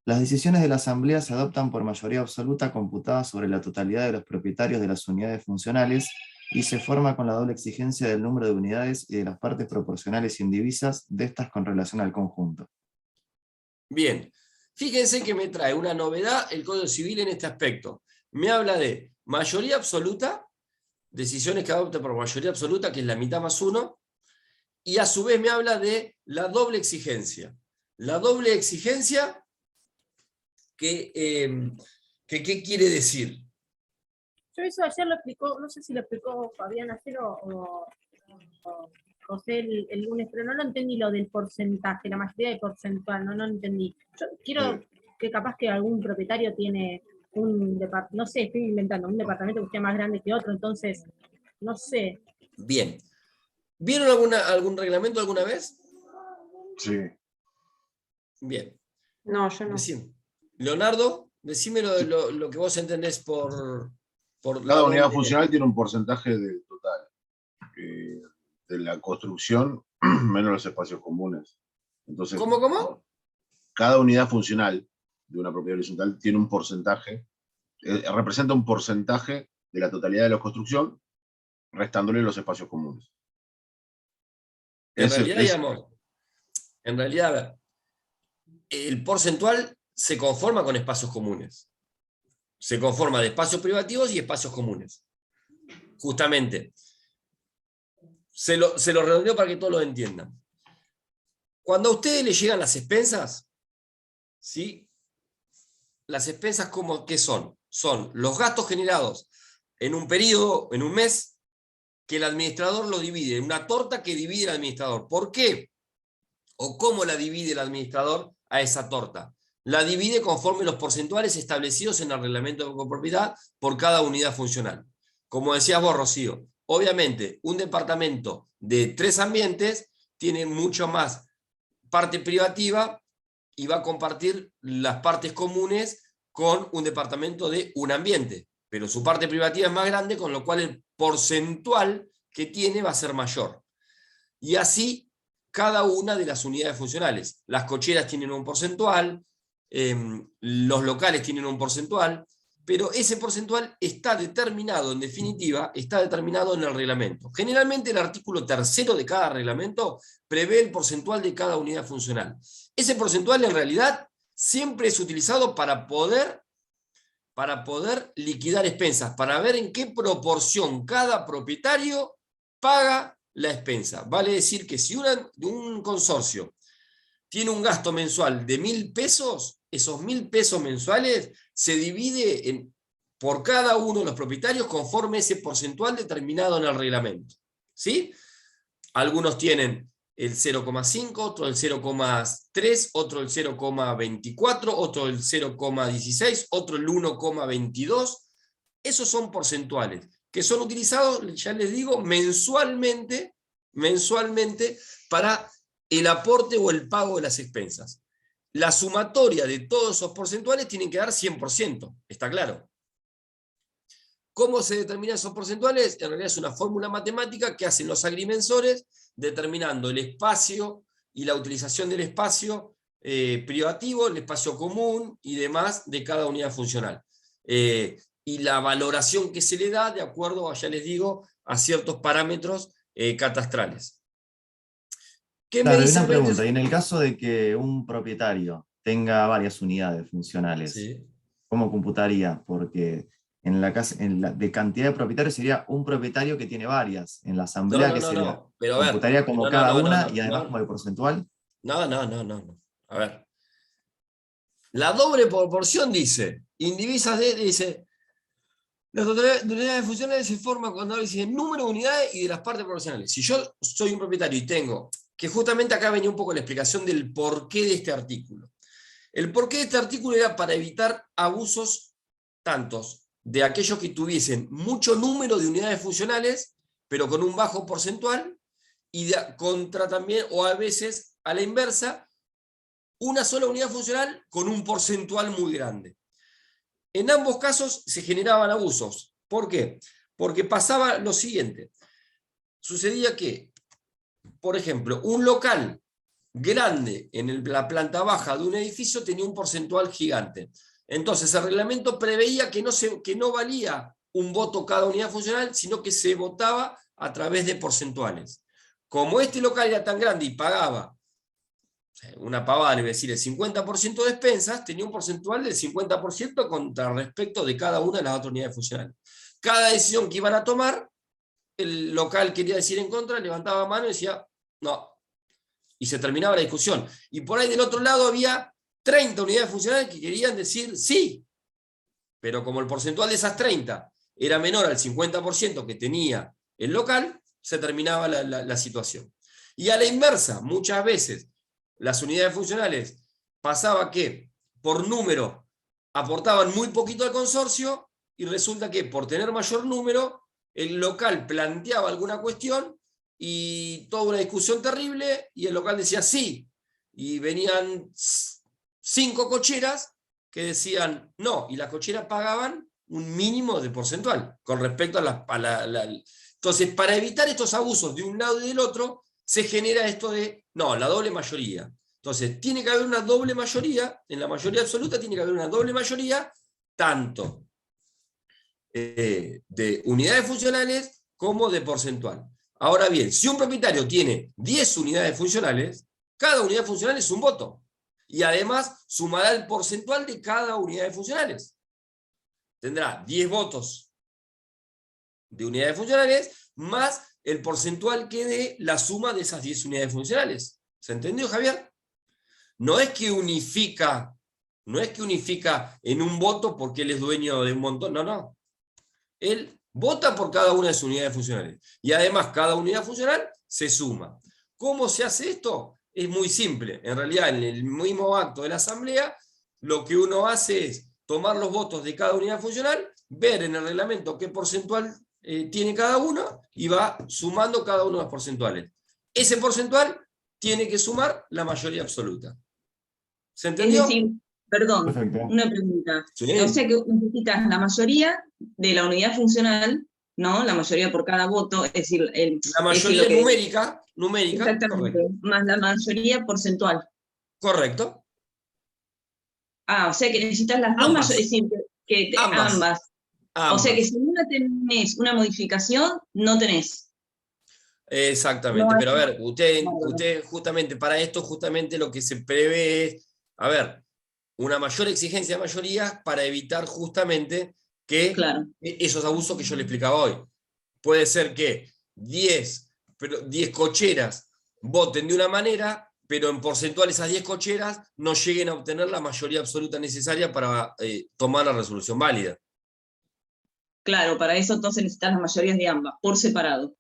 Las decisiones de la Asamblea se adoptan por mayoría absoluta computada sobre la totalidad de los propietarios de las unidades funcionales y se forma con la doble exigencia del número de unidades y de las partes proporcionales indivisas de estas con relación al conjunto. Bien. Fíjense que me trae una novedad el Código Civil en este aspecto. Me habla de mayoría absoluta, decisiones que adopte por mayoría absoluta, que es la mitad más uno, y a su vez me habla de la doble exigencia. La doble exigencia, ¿qué quiere decir? Yo eso ayer lo explicó, no sé si lo explicó Fabián ayer o José el lunes, pero no lo entendí lo del porcentaje, la mayoría de porcentual, no lo entendí. Yo quiero que capaz que algún propietario tiene un departamento, no sé, estoy inventando, un departamento que sea más grande que otro, entonces, no sé. Bien. ¿Vieron algún reglamento alguna vez? Sí. Bien. No, yo no. Leonardo, decime lo que vos entendés por Cada unidad funcional tiene un porcentaje del total de la construcción menos los espacios comunes. Entonces, ¿Cómo? Cada unidad funcional de una propiedad horizontal tiene un porcentaje, representa un porcentaje de la totalidad de la construcción, restándole los espacios comunes. En realidad, a ver, el porcentual se conforma con espacios comunes. Se conforma de espacios privativos y espacios comunes. Justamente. Se lo redondeo para que todos lo entiendan. Cuando a ustedes les llegan las expensas, ¿sí? Las expensas, ¿qué son? Son los gastos generados en un periodo, en un mes, que el administrador lo divide, una torta que divide el administrador. ¿Por qué? ¿O cómo la divide el administrador a esa torta? La divide conforme los porcentuales establecidos en el reglamento de copropiedad por cada unidad funcional. Como decías vos, Rocío, obviamente un departamento de 3 ambientes tiene mucho más parte privativa y va a compartir las partes comunes con un departamento de un ambiente, pero su parte privativa es más grande, con lo cual el porcentual que tiene va a ser mayor. Y así cada una de las unidades funcionales. Las cocheras tienen un porcentual, los locales tienen un porcentual, pero ese porcentual está determinado, en definitiva, está determinado en el reglamento. Generalmente el artículo 3º de cada reglamento prevé el porcentual de cada unidad funcional. Ese porcentual en realidad siempre es utilizado para poder liquidar expensas, para ver en qué proporción cada propietario paga la expensa. Vale decir que si un consorcio tiene un gasto mensual de 1.000 pesos, esos 1.000 pesos mensuales se divide por cada uno de los propietarios conforme ese porcentual determinado en el reglamento. ¿Sí? Algunos tienen el 0,5, otro el 0,3, otro el 0,24, otro el 0,16, otro el 1,22. Esos son porcentuales que son utilizados, ya les digo, mensualmente para el aporte o el pago de las expensas. La sumatoria de todos esos porcentuales tienen que dar 100%, ¿está claro? ¿Cómo se determinan esos porcentuales? En realidad es una fórmula matemática que hacen los agrimensores determinando el espacio y la utilización del espacio privativo, el espacio común y demás de cada unidad funcional. Y la valoración que se le da de acuerdo, ya les digo, a ciertos parámetros catastrales. ¿Qué me Claro, y dice una el pregunta, y en el caso de que un propietario tenga varias unidades funcionales, Sí. ¿cómo computaría? Porque de cantidad de propietarios sería un propietario que tiene varias. En la asamblea, ¿qué sería? Pero a ver, ¿Computaría como no, cada no, una no, y además no, como el porcentual? no. A ver. La doble proporción dice, indivisas dice, la totalidad de unidades funcionales se forma cuando dice el número de unidades y de las partes proporcionales. Si yo soy un propietario y tengo, que justamente acá venía un poco la explicación del porqué de este artículo. El porqué de este artículo era para evitar abusos tantos de aquellos que tuviesen mucho número de unidades funcionales, pero con un bajo porcentual, y contra también, o a veces a la inversa, una sola unidad funcional con un porcentual muy grande. En ambos casos se generaban abusos. ¿Por qué? Porque pasaba lo siguiente. Sucedía que, por ejemplo, un local grande en la planta baja de un edificio tenía un porcentual gigante. Entonces el reglamento preveía que no valía un voto cada unidad funcional, sino que se votaba a través de porcentuales. Como este local era tan grande y pagaba una pavada, es decir, el 50% de expensas, tenía un porcentual del 50% contra respecto de cada una de las otras unidades funcionales. Cada decisión que iban a tomar, el local quería decir en contra, levantaba mano y decía, no. Y se terminaba la discusión. Y por ahí del otro lado había 30 unidades funcionales que querían decir sí. Pero como el porcentual de esas 30 era menor al 50% que tenía el local, se terminaba la situación. Y a la inversa, muchas veces, las unidades funcionales pasaba que por número aportaban muy poquito al consorcio y resulta que por tener mayor número el local planteaba alguna cuestión y toda una discusión terrible y el local decía sí y venían 5 cocheras que decían no y las cocheras pagaban un mínimo de porcentual con respecto a Entonces, para evitar estos abusos de un lado y del otro, se genera esto de, no, la doble mayoría. Entonces, tiene que haber una doble mayoría, en la mayoría absoluta tiene que haber una doble mayoría, tanto de unidades funcionales como de porcentual. Ahora bien, si un propietario tiene 10 unidades funcionales, cada unidad funcional es un voto. Y además sumará el porcentual de cada unidad de funcionales. Tendrá 10 votos de unidades funcionales más el porcentual que dé la suma de esas 10 unidades funcionales. ¿Se entendió, Javier? No es que unifica en un voto porque él es dueño de un montón, no. Él vota por cada una de sus unidades funcionales. Y además cada unidad funcional se suma. ¿Cómo se hace esto? Es muy simple. En realidad, en el mismo acto de la asamblea, lo que uno hace es tomar los votos de cada unidad funcional, ver en el reglamento qué porcentual tiene cada uno y va sumando cada uno de los porcentuales. Ese porcentual tiene que sumar la mayoría absoluta. ¿Se entendió? Es decir, perdón, Perfecto. una pregunta. Sí. O sea que necesitas la mayoría de la unidad funcional, ¿no? La mayoría por cada voto, es decir, La mayoría numérica, exactamente, correcto. más la mayoría porcentual. Correcto. Ah, o sea que necesitas las dos Ambas. es decir, ambas. O sea que si no tenés una modificación, no tenés. Exactamente, No, pero a ver, usted Vale. justamente para esto, justamente lo que se prevé es, a ver, una mayor exigencia de mayorías para evitar justamente que Claro. esos abusos que yo le explicaba hoy. Puede ser que 10 pero 10 cocheras voten de una manera, pero en porcentual esas 10 cocheras no lleguen a obtener la mayoría absoluta necesaria para tomar la resolución válida. Claro, para eso entonces necesitas las mayorías de ambas, por separado.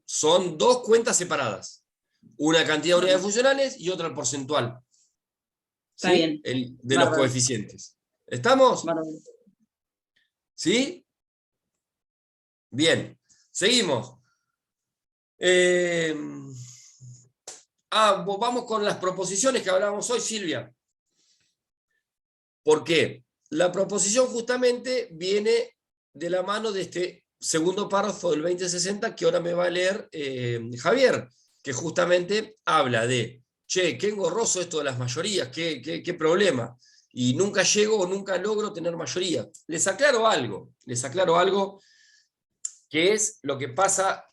Son dos cuentas separadas. Una cantidad de unidades funcionales y otra el porcentual. Está ¿Sí? bien. De los coeficientes. ¿Estamos? Bárbaro. ¿Sí? Bien. Seguimos. Vamos con las proposiciones que hablábamos hoy, Silvia. ¿Por qué? La proposición justamente viene de la mano de este segundo párrafo del 2060 que ahora me va a leer Javier, que justamente habla de, che, qué engorroso esto de las mayorías, qué problema, y nunca llego o nunca logro tener mayoría. Les aclaro algo, que es lo que pasa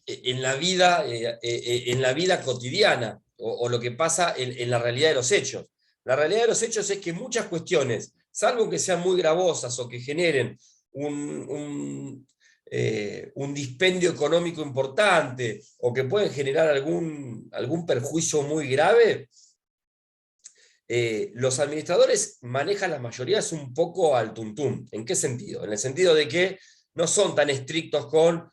en la vida cotidiana, o lo que pasa en la realidad de los hechos. La realidad de los hechos es que muchas cuestiones, salvo que sean muy gravosas o que generen un dispendio económico importante o que pueden generar algún perjuicio muy grave, los administradores manejan las mayorías un poco al tuntum. ¿En qué sentido? En el sentido de que no son tan estrictos con,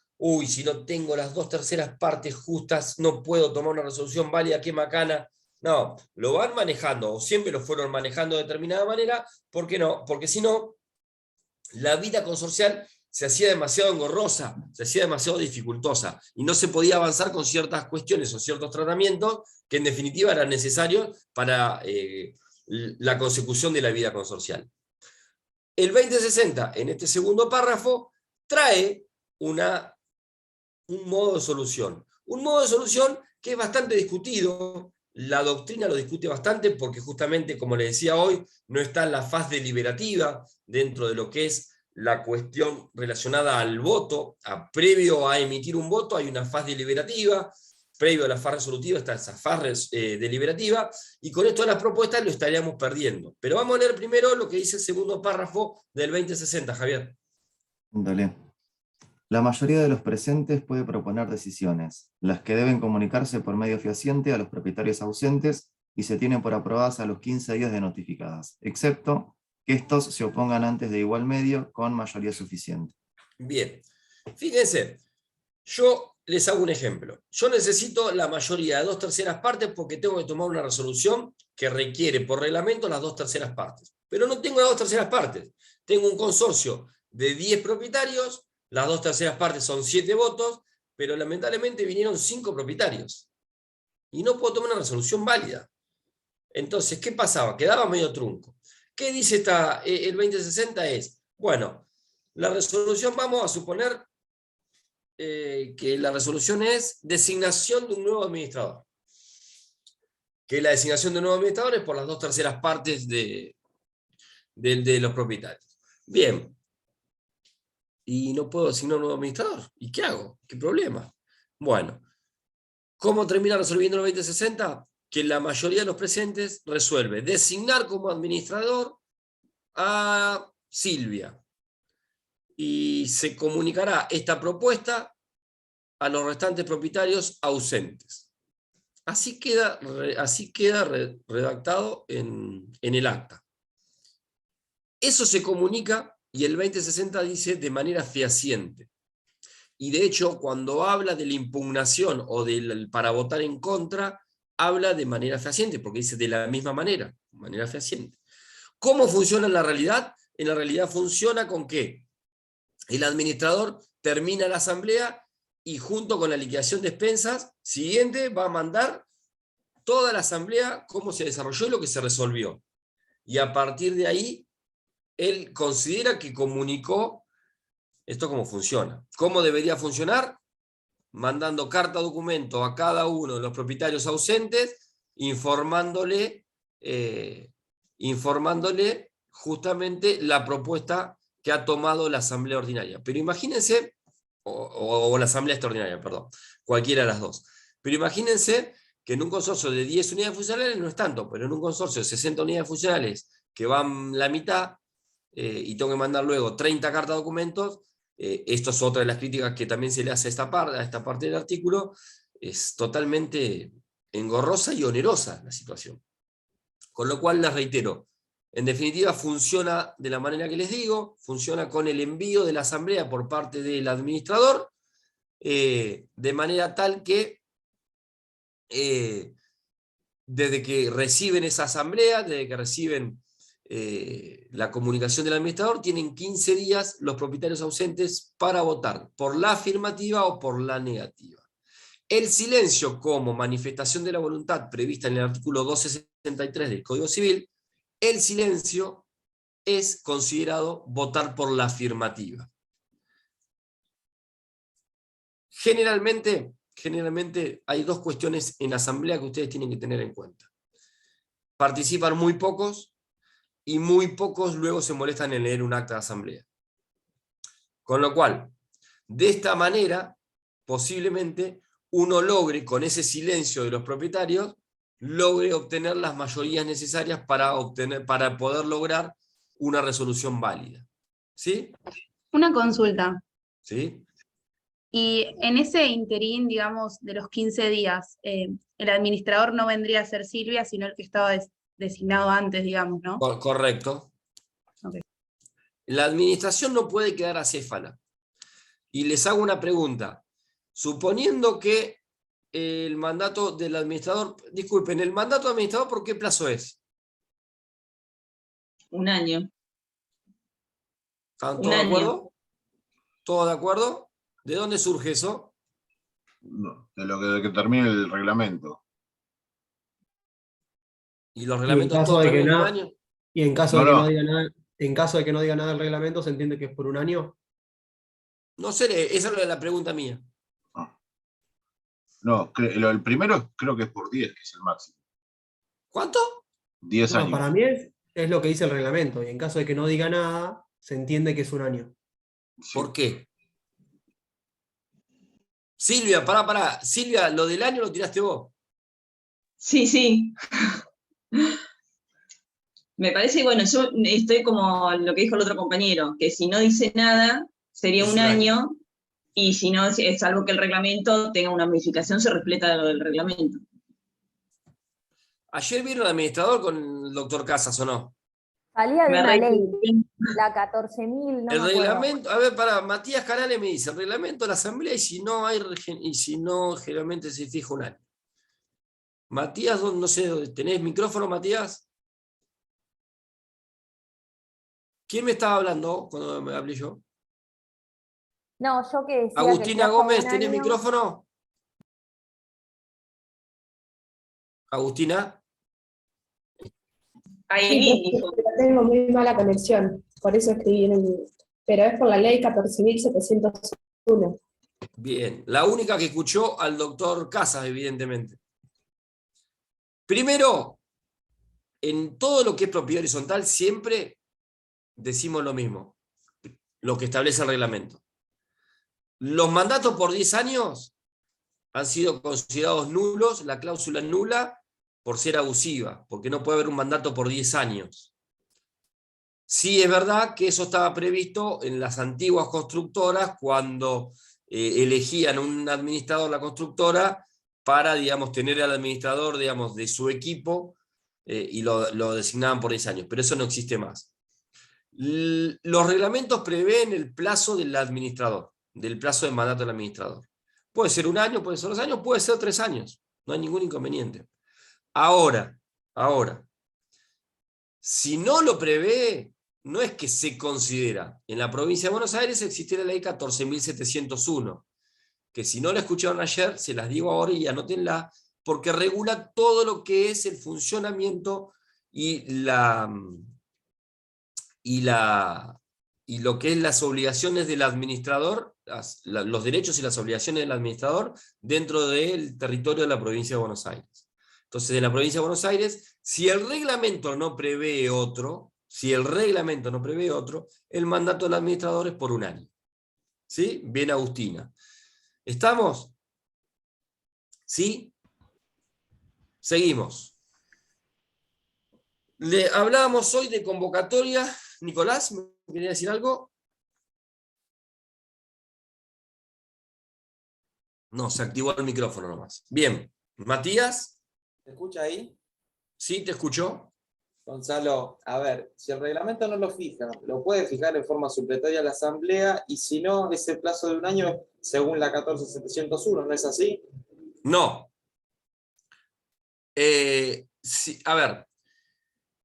si no tengo las 2/3 partes justas, no puedo tomar una resolución válida, qué macana. No, lo van manejando, o siempre lo fueron manejando de determinada manera. ¿Por qué no? Porque si no, la vida consorcial se hacía demasiado engorrosa, se hacía demasiado dificultosa, y no se podía avanzar con ciertas cuestiones o ciertos tratamientos que en definitiva eran necesarios para la consecución de la vida consorcial. El 2060, en este segundo párrafo, trae un modo de solución. Un modo de solución que es bastante discutido. La doctrina lo discute bastante porque justamente, como les decía hoy, no está en la faz deliberativa dentro de lo que es la cuestión relacionada al voto. Previo a emitir un voto hay una faz deliberativa, previo a la faz resolutiva está esa faz deliberativa, y con esto de las propuestas lo estaríamos perdiendo. Pero vamos a leer primero lo que dice el segundo párrafo del 2060, Javier. Dale. La mayoría de los presentes puede proponer decisiones, las que deben comunicarse por medio fehaciente a los propietarios ausentes y se tienen por aprobadas a los 15 días de notificadas, excepto que estos se opongan antes de igual medio con mayoría suficiente. Bien, fíjense, yo les hago un ejemplo. Yo necesito la mayoría de 2/3 partes porque tengo que tomar una resolución que requiere por reglamento las 2/3 partes. Pero no tengo las 2/3 partes. Tengo un consorcio de 10 propietarios, las 2/3 partes son 7 votos, pero lamentablemente vinieron 5 propietarios. Y no puedo tomar una resolución válida. Entonces, ¿qué pasaba? Quedaba medio trunco. ¿Qué dice el 2060? Es, bueno, la resolución, vamos a suponer que la resolución es designación de un nuevo administrador. Que la designación de un nuevo administrador es por las 2/3 partes de los propietarios. Bien. Y no puedo designar un nuevo administrador. ¿Y qué hago? ¿Qué problema? Bueno, ¿cómo termina resolviendo el 2060? Que la mayoría de los presentes resuelve designar como administrador a Silvia. Y se comunicará esta propuesta a los restantes propietarios ausentes. Así queda redactado en el acta. Eso se comunica. Y el 2060 dice de manera fehaciente. Y de hecho, cuando habla de la impugnación o para votar en contra, habla de manera fehaciente, porque dice de la misma manera fehaciente. ¿Cómo funciona en la realidad? En la realidad funciona con que el administrador termina la asamblea y junto con la liquidación de expensas siguiente va a mandar toda la asamblea cómo se desarrolló y lo que se resolvió. Y a partir de ahí, él considera que comunicó esto cómo funciona. ¿Cómo debería funcionar? Mandando carta documento a cada uno de los propietarios ausentes, informándole justamente la propuesta que ha tomado la asamblea ordinaria. Pero imagínense, o la asamblea extraordinaria, perdón, cualquiera de las dos. Pero imagínense que en un consorcio de 10 unidades funcionales no es tanto, pero en un consorcio de 60 unidades funcionales que van la mitad, y tengo que mandar luego 30 cartas documentos, esto es otra de las críticas que también se le hace a esta parte del artículo, es totalmente engorrosa y onerosa la situación. Con lo cual les reitero, en definitiva funciona de la manera que les digo, funciona con el envío de la asamblea por parte del administrador, de manera tal que desde que reciben esa asamblea, desde que reciben la comunicación del administrador, tienen 15 días los propietarios ausentes para votar por la afirmativa o por la negativa. El silencio como manifestación de la voluntad prevista en el artículo 1263 del Código Civil, el silencio es considerado votar por la afirmativa. Generalmente hay dos cuestiones en asamblea que ustedes tienen que tener en cuenta. Participan muy pocos y muy pocos luego se molestan en leer un acta de asamblea. Con lo cual, de esta manera, posiblemente uno logre, con ese silencio de los propietarios, logre obtener las mayorías necesarias para poder lograr una resolución válida. ¿Sí? Una consulta. ¿Sí? Y en ese interín, digamos, de los 15 días, el administrador no vendría a ser Silvia, sino el que estaba designado antes, digamos, ¿no? Correcto. Okay. La administración no puede quedar acéfala. Y les hago una pregunta. Suponiendo que el mandato del administrador, disculpen, ¿el mandato del administrador por qué plazo es? Un año. ¿Están todos de acuerdo? ¿Todos de acuerdo? ¿De dónde surge eso? No, de que termine el reglamento. ¿Y los Y en reglamentos caso todos de que terminan en un no, año? y en caso No, de que no. no diga nada, en caso de que no diga nada el reglamento, ¿se entiende que es por un año? No sé, esa es la pregunta mía. No, el primero creo que es por 10, que es el máximo. ¿Cuánto? 10 No, años. para mí es lo que dice el reglamento, y en caso de que no diga nada, se entiende que es un año. Sí. ¿Por qué? Silvia, pará. Silvia, lo del año lo tiraste vos. Sí. Me parece, bueno, yo estoy como lo que dijo el otro compañero, que si no dice nada, sería un año, y si no, es salvo que el reglamento tenga una modificación, se refleta lo del reglamento. ¿Ayer vieron al administrador con el doctor Casas o no? Salía de Me una ley, reí. la 14.000, no El me acuerdo. reglamento, a ver, Matías Canales me dice, el reglamento de la asamblea y si no, generalmente se fija un año. Matías, no sé, ¿tenés micrófono, Matías? ¿Quién me estaba hablando cuando me hablé yo? No, yo que decía Agustina que Gómez, ¿tenés micrófono? Agustina. Ahí dijo. Tengo muy mala conexión, por eso escribí pero es por la ley 14.701. Bien, la única que escuchó al doctor Casas, evidentemente. Primero, en todo lo que es propiedad horizontal, siempre decimos lo mismo, lo que establece el reglamento. Los mandatos por 10 años han sido considerados nulos, la cláusula nula, por ser abusiva, porque no puede haber un mandato por 10 años. Sí es verdad que eso estaba previsto en las antiguas constructoras cuando elegían un administrador la constructora para, digamos, tener al administrador, digamos, de su equipo y lo designaban por 10 años, pero eso no existe más. Los reglamentos prevén el plazo del administrador, del plazo de mandato del administrador. Puede ser un año, puede ser 2 años, puede ser 3 años, no hay ningún inconveniente. Ahora, si no lo prevé, no es que se considera. En la provincia de Buenos Aires existe la ley 14.701, que si no la escucharon ayer, se las digo ahora y anótenla, porque regula todo lo que es el funcionamiento y lo que es las obligaciones del administrador, los derechos y las obligaciones del administrador dentro del territorio de la provincia de Buenos Aires. Entonces, en la provincia de Buenos Aires, si el reglamento no prevé otro, el mandato del administrador es por un año. ¿Sí? Bien, Agustina. ¿Estamos? ¿Sí? Seguimos. Le hablábamos hoy de convocatoria. Nicolás, ¿me quería decir algo? No, se activó el micrófono nomás. Bien. Matías. ¿Me escucha ahí? Sí, te escuchó. Gonzalo, a ver, si el reglamento no lo fija, lo puede fijar en forma supletoria la Asamblea y si no, ese plazo de un año según la 14701, ¿no es así? No. A ver,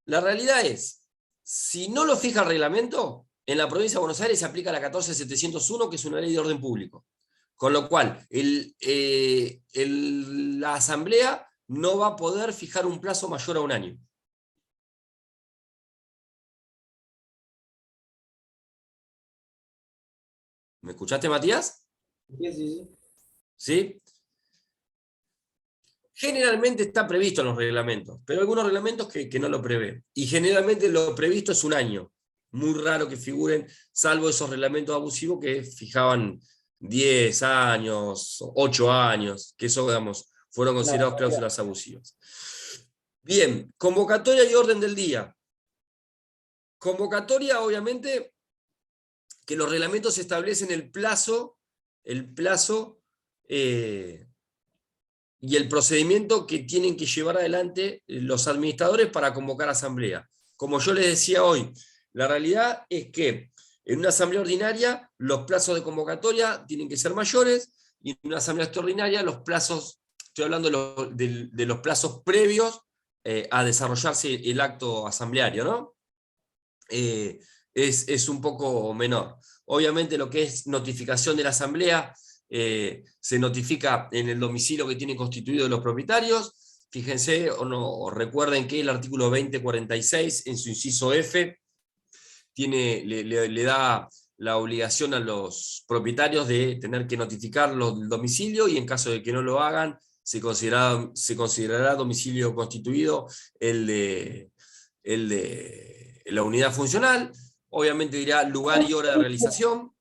la realidad es, si no lo fija el reglamento, en la provincia de Buenos Aires se aplica la 14701, que es una ley de orden público. Con lo cual, la Asamblea no va a poder fijar un plazo mayor a un año. ¿Me escuchaste, Matías? Sí. ¿Sí? Generalmente está previsto en los reglamentos, pero hay algunos reglamentos que no lo prevén. Y generalmente lo previsto es un año. Muy raro que figuren, salvo esos reglamentos abusivos que fijaban 10 años, 8 años, que eso, digamos, fueron considerados cláusulas abusivas. Bien, convocatoria y orden del día. Convocatoria, obviamente, que los reglamentos establecen el plazo y el procedimiento que tienen que llevar adelante los administradores para convocar asamblea. Como yo les decía hoy, la realidad es que en una asamblea ordinaria los plazos de convocatoria tienen que ser mayores y en una asamblea extraordinaria los plazos, estoy hablando de los plazos previos a desarrollarse el acto asambleario, ¿no? Es un poco menor. Obviamente lo que es notificación de la asamblea se notifica en el domicilio que tienen constituido los propietarios. Fíjense o recuerden que el artículo 2046 en su inciso F le da la obligación a los propietarios de tener que notificarlo del domicilio y en caso de que no lo hagan se considerará domicilio constituido el de la unidad funcional. Obviamente dirá lugar y hora de realización.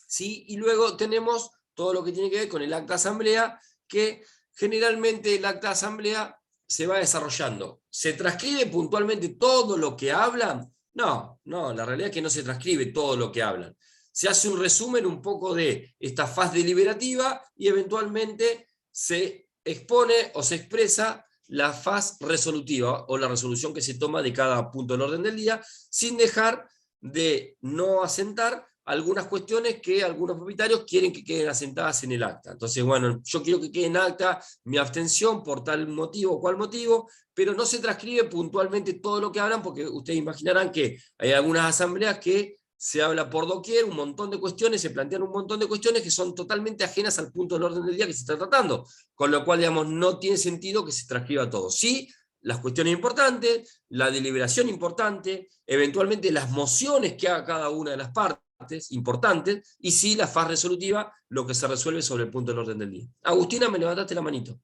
¿Sí? Y luego tenemos todo lo que tiene que ver con el acta de asamblea, que generalmente el acta de asamblea se va desarrollando. ¿Se transcribe puntualmente todo lo que hablan? No, la realidad es que no se transcribe todo lo que hablan. Se hace un resumen un poco de esta faz deliberativa y eventualmente se expone o se expresa la faz resolutiva o la resolución que se toma de cada punto del orden del día, sin dejar de no asentar algunas cuestiones que algunos propietarios quieren que queden asentadas en el acta. Entonces, bueno, yo quiero que quede en acta mi abstención por tal motivo o cual motivo, pero no se transcribe puntualmente todo lo que hablan, porque ustedes imaginarán que hay algunas asambleas que se habla por doquier, un montón de cuestiones, se plantean un montón de cuestiones que son totalmente ajenas al punto del orden del día que se está tratando, con lo cual, digamos, no tiene sentido que se transcriba todo. Sí, las cuestiones importantes, la deliberación importante, eventualmente las mociones que haga cada una de las partes importantes, y sí la faz resolutiva, lo que se resuelve sobre el punto del orden del día. Agustina, me levantaste la manito.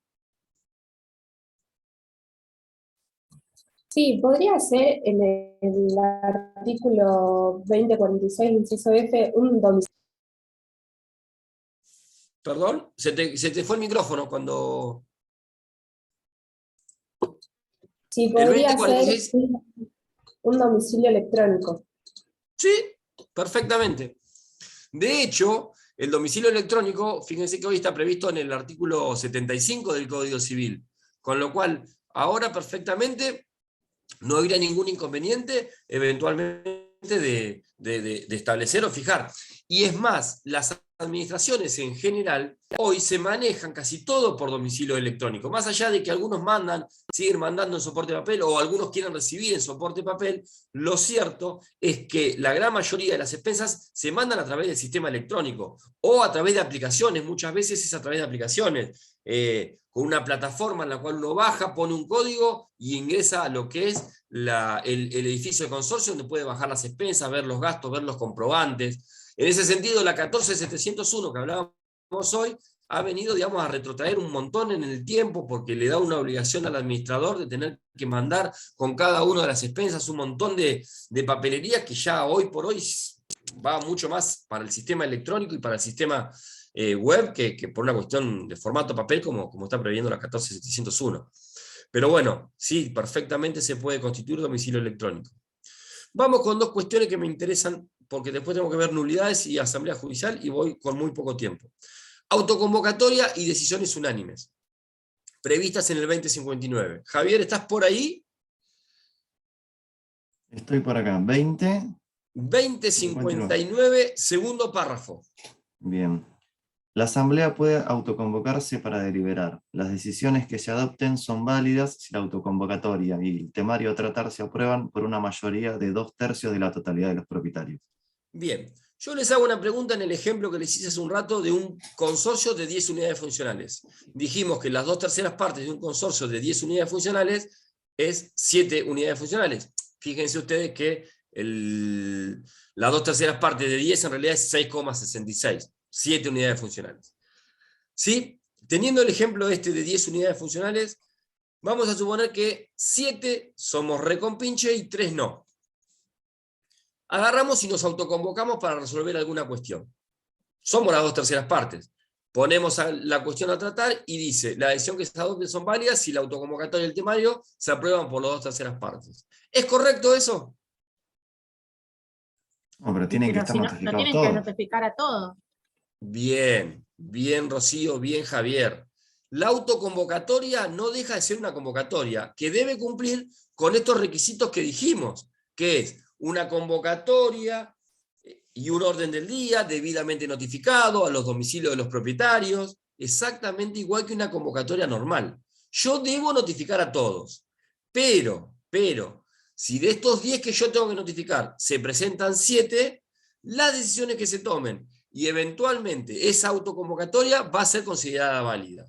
Sí, podría ser en el artículo 2046, inciso F, un domicilio. Perdón, se te fue el micrófono cuando... Sí, podría ser un domicilio electrónico. Sí, perfectamente. De hecho, el domicilio electrónico, fíjense que hoy está previsto en el artículo 75 del Código Civil, con lo cual ahora perfectamente no habría ningún inconveniente eventualmente de establecer o fijar. Y es más, las administraciones en general hoy se manejan casi todo por domicilio electrónico, más allá de que algunos siguen mandando en soporte de papel o algunos quieren recibir en soporte de papel. Lo cierto es que la gran mayoría de las expensas se mandan a través del sistema electrónico o a través de aplicaciones, muchas veces es a través de aplicaciones, con una plataforma en la cual uno baja, pone un código y ingresa a lo que es el edificio de consorcio, donde puede bajar las expensas, ver los gastos, ver los comprobantes. En ese sentido, la 14701 que hablábamos hoy ha venido, digamos, a retrotraer un montón en el tiempo, porque le da una obligación al administrador de tener que mandar con cada una de las expensas un montón de papelería que ya hoy por hoy va mucho más para el sistema electrónico y para el sistema web que por una cuestión de formato papel como está previendo la 14701. Pero bueno, sí, perfectamente se puede constituir domicilio electrónico. Vamos con dos cuestiones que me interesan, porque después tengo que ver nulidades y asamblea judicial y voy con muy poco tiempo. Autoconvocatoria y decisiones unánimes, previstas en el 2059. Javier, ¿estás por ahí? Estoy por acá. 2059, segundo párrafo. Bien. La Asamblea puede autoconvocarse para deliberar. Las decisiones que se adopten son válidas si la autoconvocatoria y el temario a tratar se aprueban por una mayoría de 2/3 de la totalidad de los propietarios. Bien, yo les hago una pregunta en el ejemplo que les hice hace un rato de un consorcio de 10 unidades funcionales. Dijimos que las 2/3 partes de un consorcio de 10 unidades funcionales es 7 unidades funcionales. Fíjense ustedes que las 2/3 partes de 10 en realidad es 6,66. 7 unidades funcionales. ¿Sí? Teniendo el ejemplo este de 10 unidades funcionales, vamos a suponer que 7 somos recompinche y 3 no. Agarramos y nos autoconvocamos para resolver alguna cuestión. Somos las 2/3 partes. Ponemos la cuestión a tratar y dice, la decisión que se adopte son válidas si la autoconvocatoria y el temario se aprueban por las 2/3 partes. ¿Es correcto eso? No, pero tienen que Pero estar si no, notificados lo tienen que todos. notificar a todos. Bien, bien Rocío, bien Javier. La autoconvocatoria no deja de ser una convocatoria que debe cumplir con estos requisitos que dijimos, que es una convocatoria y un orden del día debidamente notificado a los domicilios de los propietarios, exactamente igual que una convocatoria normal. Yo debo notificar a todos, pero, si de estos 10 que yo tengo que notificar se presentan 7, las decisiones que se tomen y eventualmente esa autoconvocatoria va a ser considerada válida.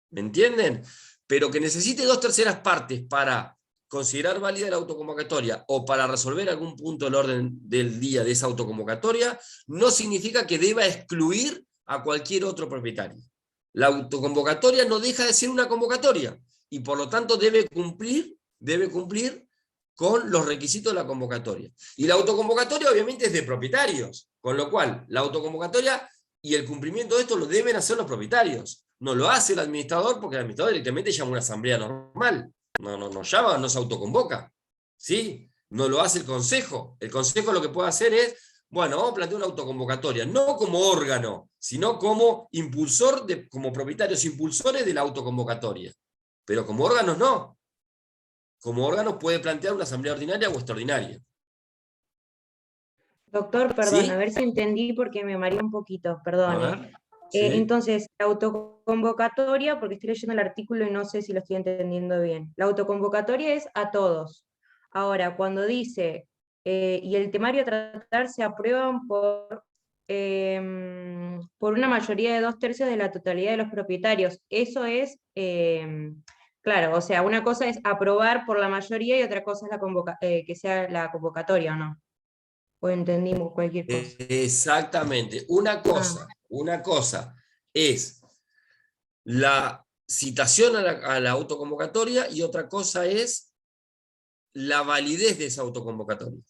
¿Me entienden? Pero que necesite 2/3 partes para considerar válida la autoconvocatoria o para resolver algún punto del orden del día de esa autoconvocatoria, no significa que deba excluir a cualquier otro propietario. La autoconvocatoria no deja de ser una convocatoria y por lo tanto debe cumplir con los requisitos de la convocatoria. Y la autoconvocatoria obviamente es de propietarios, con lo cual la autoconvocatoria y el cumplimiento de esto lo deben hacer los propietarios. No lo hace el administrador porque el administrador directamente llama una asamblea normal. No llama, no se autoconvoca. ¿Sí? No lo hace el consejo. El consejo lo que puede hacer es, bueno, vamos a plantear una autoconvocatoria, no como órgano, sino como impulsor, como propietarios impulsores de la autoconvocatoria. Pero como órganos no. Como órgano puede plantear una asamblea ordinaria o extraordinaria. Doctor, perdón, ¿Sí? a ver si entendí porque me mareé un poquito, perdón. A ver, sí. Entonces, la autoconvocatoria, porque estoy leyendo el artículo y no sé si lo estoy entendiendo bien. La autoconvocatoria es a todos. Ahora, cuando dice, y el temario a tratar se aprueban por una mayoría de 2/3 de la totalidad de los propietarios, eso es, claro, o sea, una cosa es aprobar por la mayoría y otra cosa es que sea la convocatoria, ¿o no? O entendimos cualquier cosa. Exactamente. Una cosa es la citación a la autoconvocatoria y otra cosa es la validez de esa autoconvocatoria.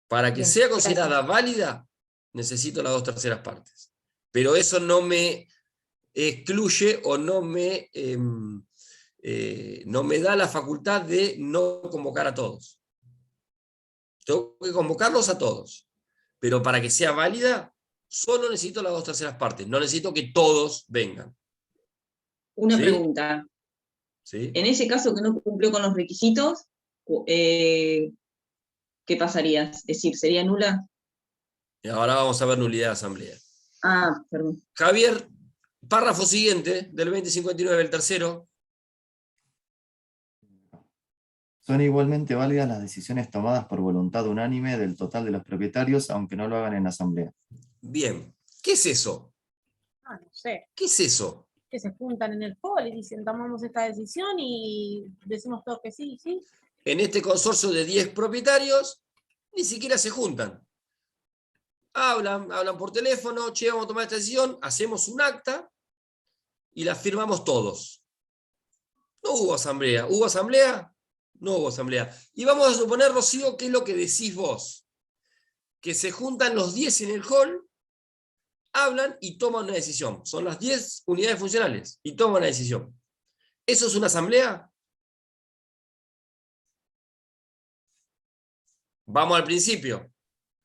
Para que Bien, sea considerada gracias. válida, necesito las 2/3 partes. Pero eso no me excluye o no me da la facultad de no convocar a todos. Tengo que convocarlos a todos. Pero para que sea válida, solo necesito las 2/3 partes. No necesito que todos vengan. Una ¿Sí? pregunta. ¿Sí? En ese caso que no cumplió con los requisitos, ¿qué pasaría? Es decir, ¿sería nula? Y ahora vamos a ver nulidad de asamblea. Ah, perdón. Javier, párrafo siguiente del 2059, el tercero. Son igualmente válidas las decisiones tomadas por voluntad unánime del total de los propietarios, aunque no lo hagan en asamblea. Bien. ¿Qué es eso? Ah, no sé. ¿Qué es eso? Que se juntan en el hall y dicen, tomamos esta decisión y decimos todos que sí, sí. En este consorcio de 10 propietarios, ni siquiera se juntan. Hablan por teléfono, che, vamos a tomar esta decisión, hacemos un acta y la firmamos todos. No hubo asamblea. ¿Hubo asamblea? No hubo asamblea. Y vamos a suponer, Rocío, ¿qué es lo que decís vos? Que se juntan los 10 en el hall, hablan y toman una decisión. Son las 10 unidades funcionales y toman una decisión. ¿Eso es una asamblea? Vamos al principio.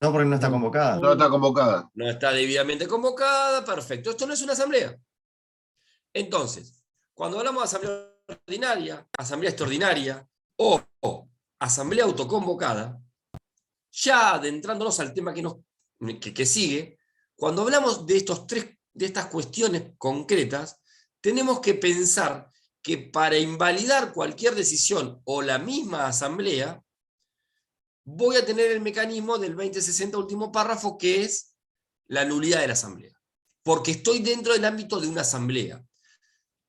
No, porque no está convocada. No está convocada. No está debidamente convocada, perfecto. Esto no es una asamblea. Entonces, cuando hablamos de asamblea ordinaria, asamblea extraordinaria o asamblea autoconvocada, ya adentrándonos al tema que sigue, cuando hablamos de estas cuestiones concretas, tenemos que pensar que para invalidar cualquier decisión o la misma asamblea, voy a tener el mecanismo del 2060 último párrafo, que es la nulidad de la asamblea. Porque estoy dentro del ámbito de una asamblea.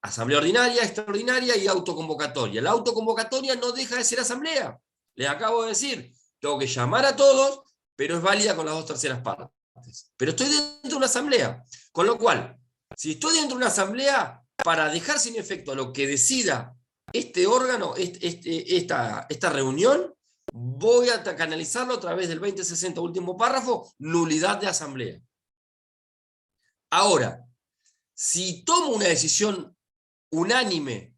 Asamblea ordinaria, extraordinaria y autoconvocatoria. La autoconvocatoria no deja de ser asamblea. Les acabo de decir, tengo que llamar a todos, pero es válida con las 2/3 partes. Pero estoy dentro de una asamblea. Con lo cual, si estoy dentro de una asamblea, para dejar sin efecto lo que decida este órgano, esta reunión, voy a canalizarlo a través del 2060 último párrafo, nulidad de asamblea. Ahora, si tomo una decisión unánime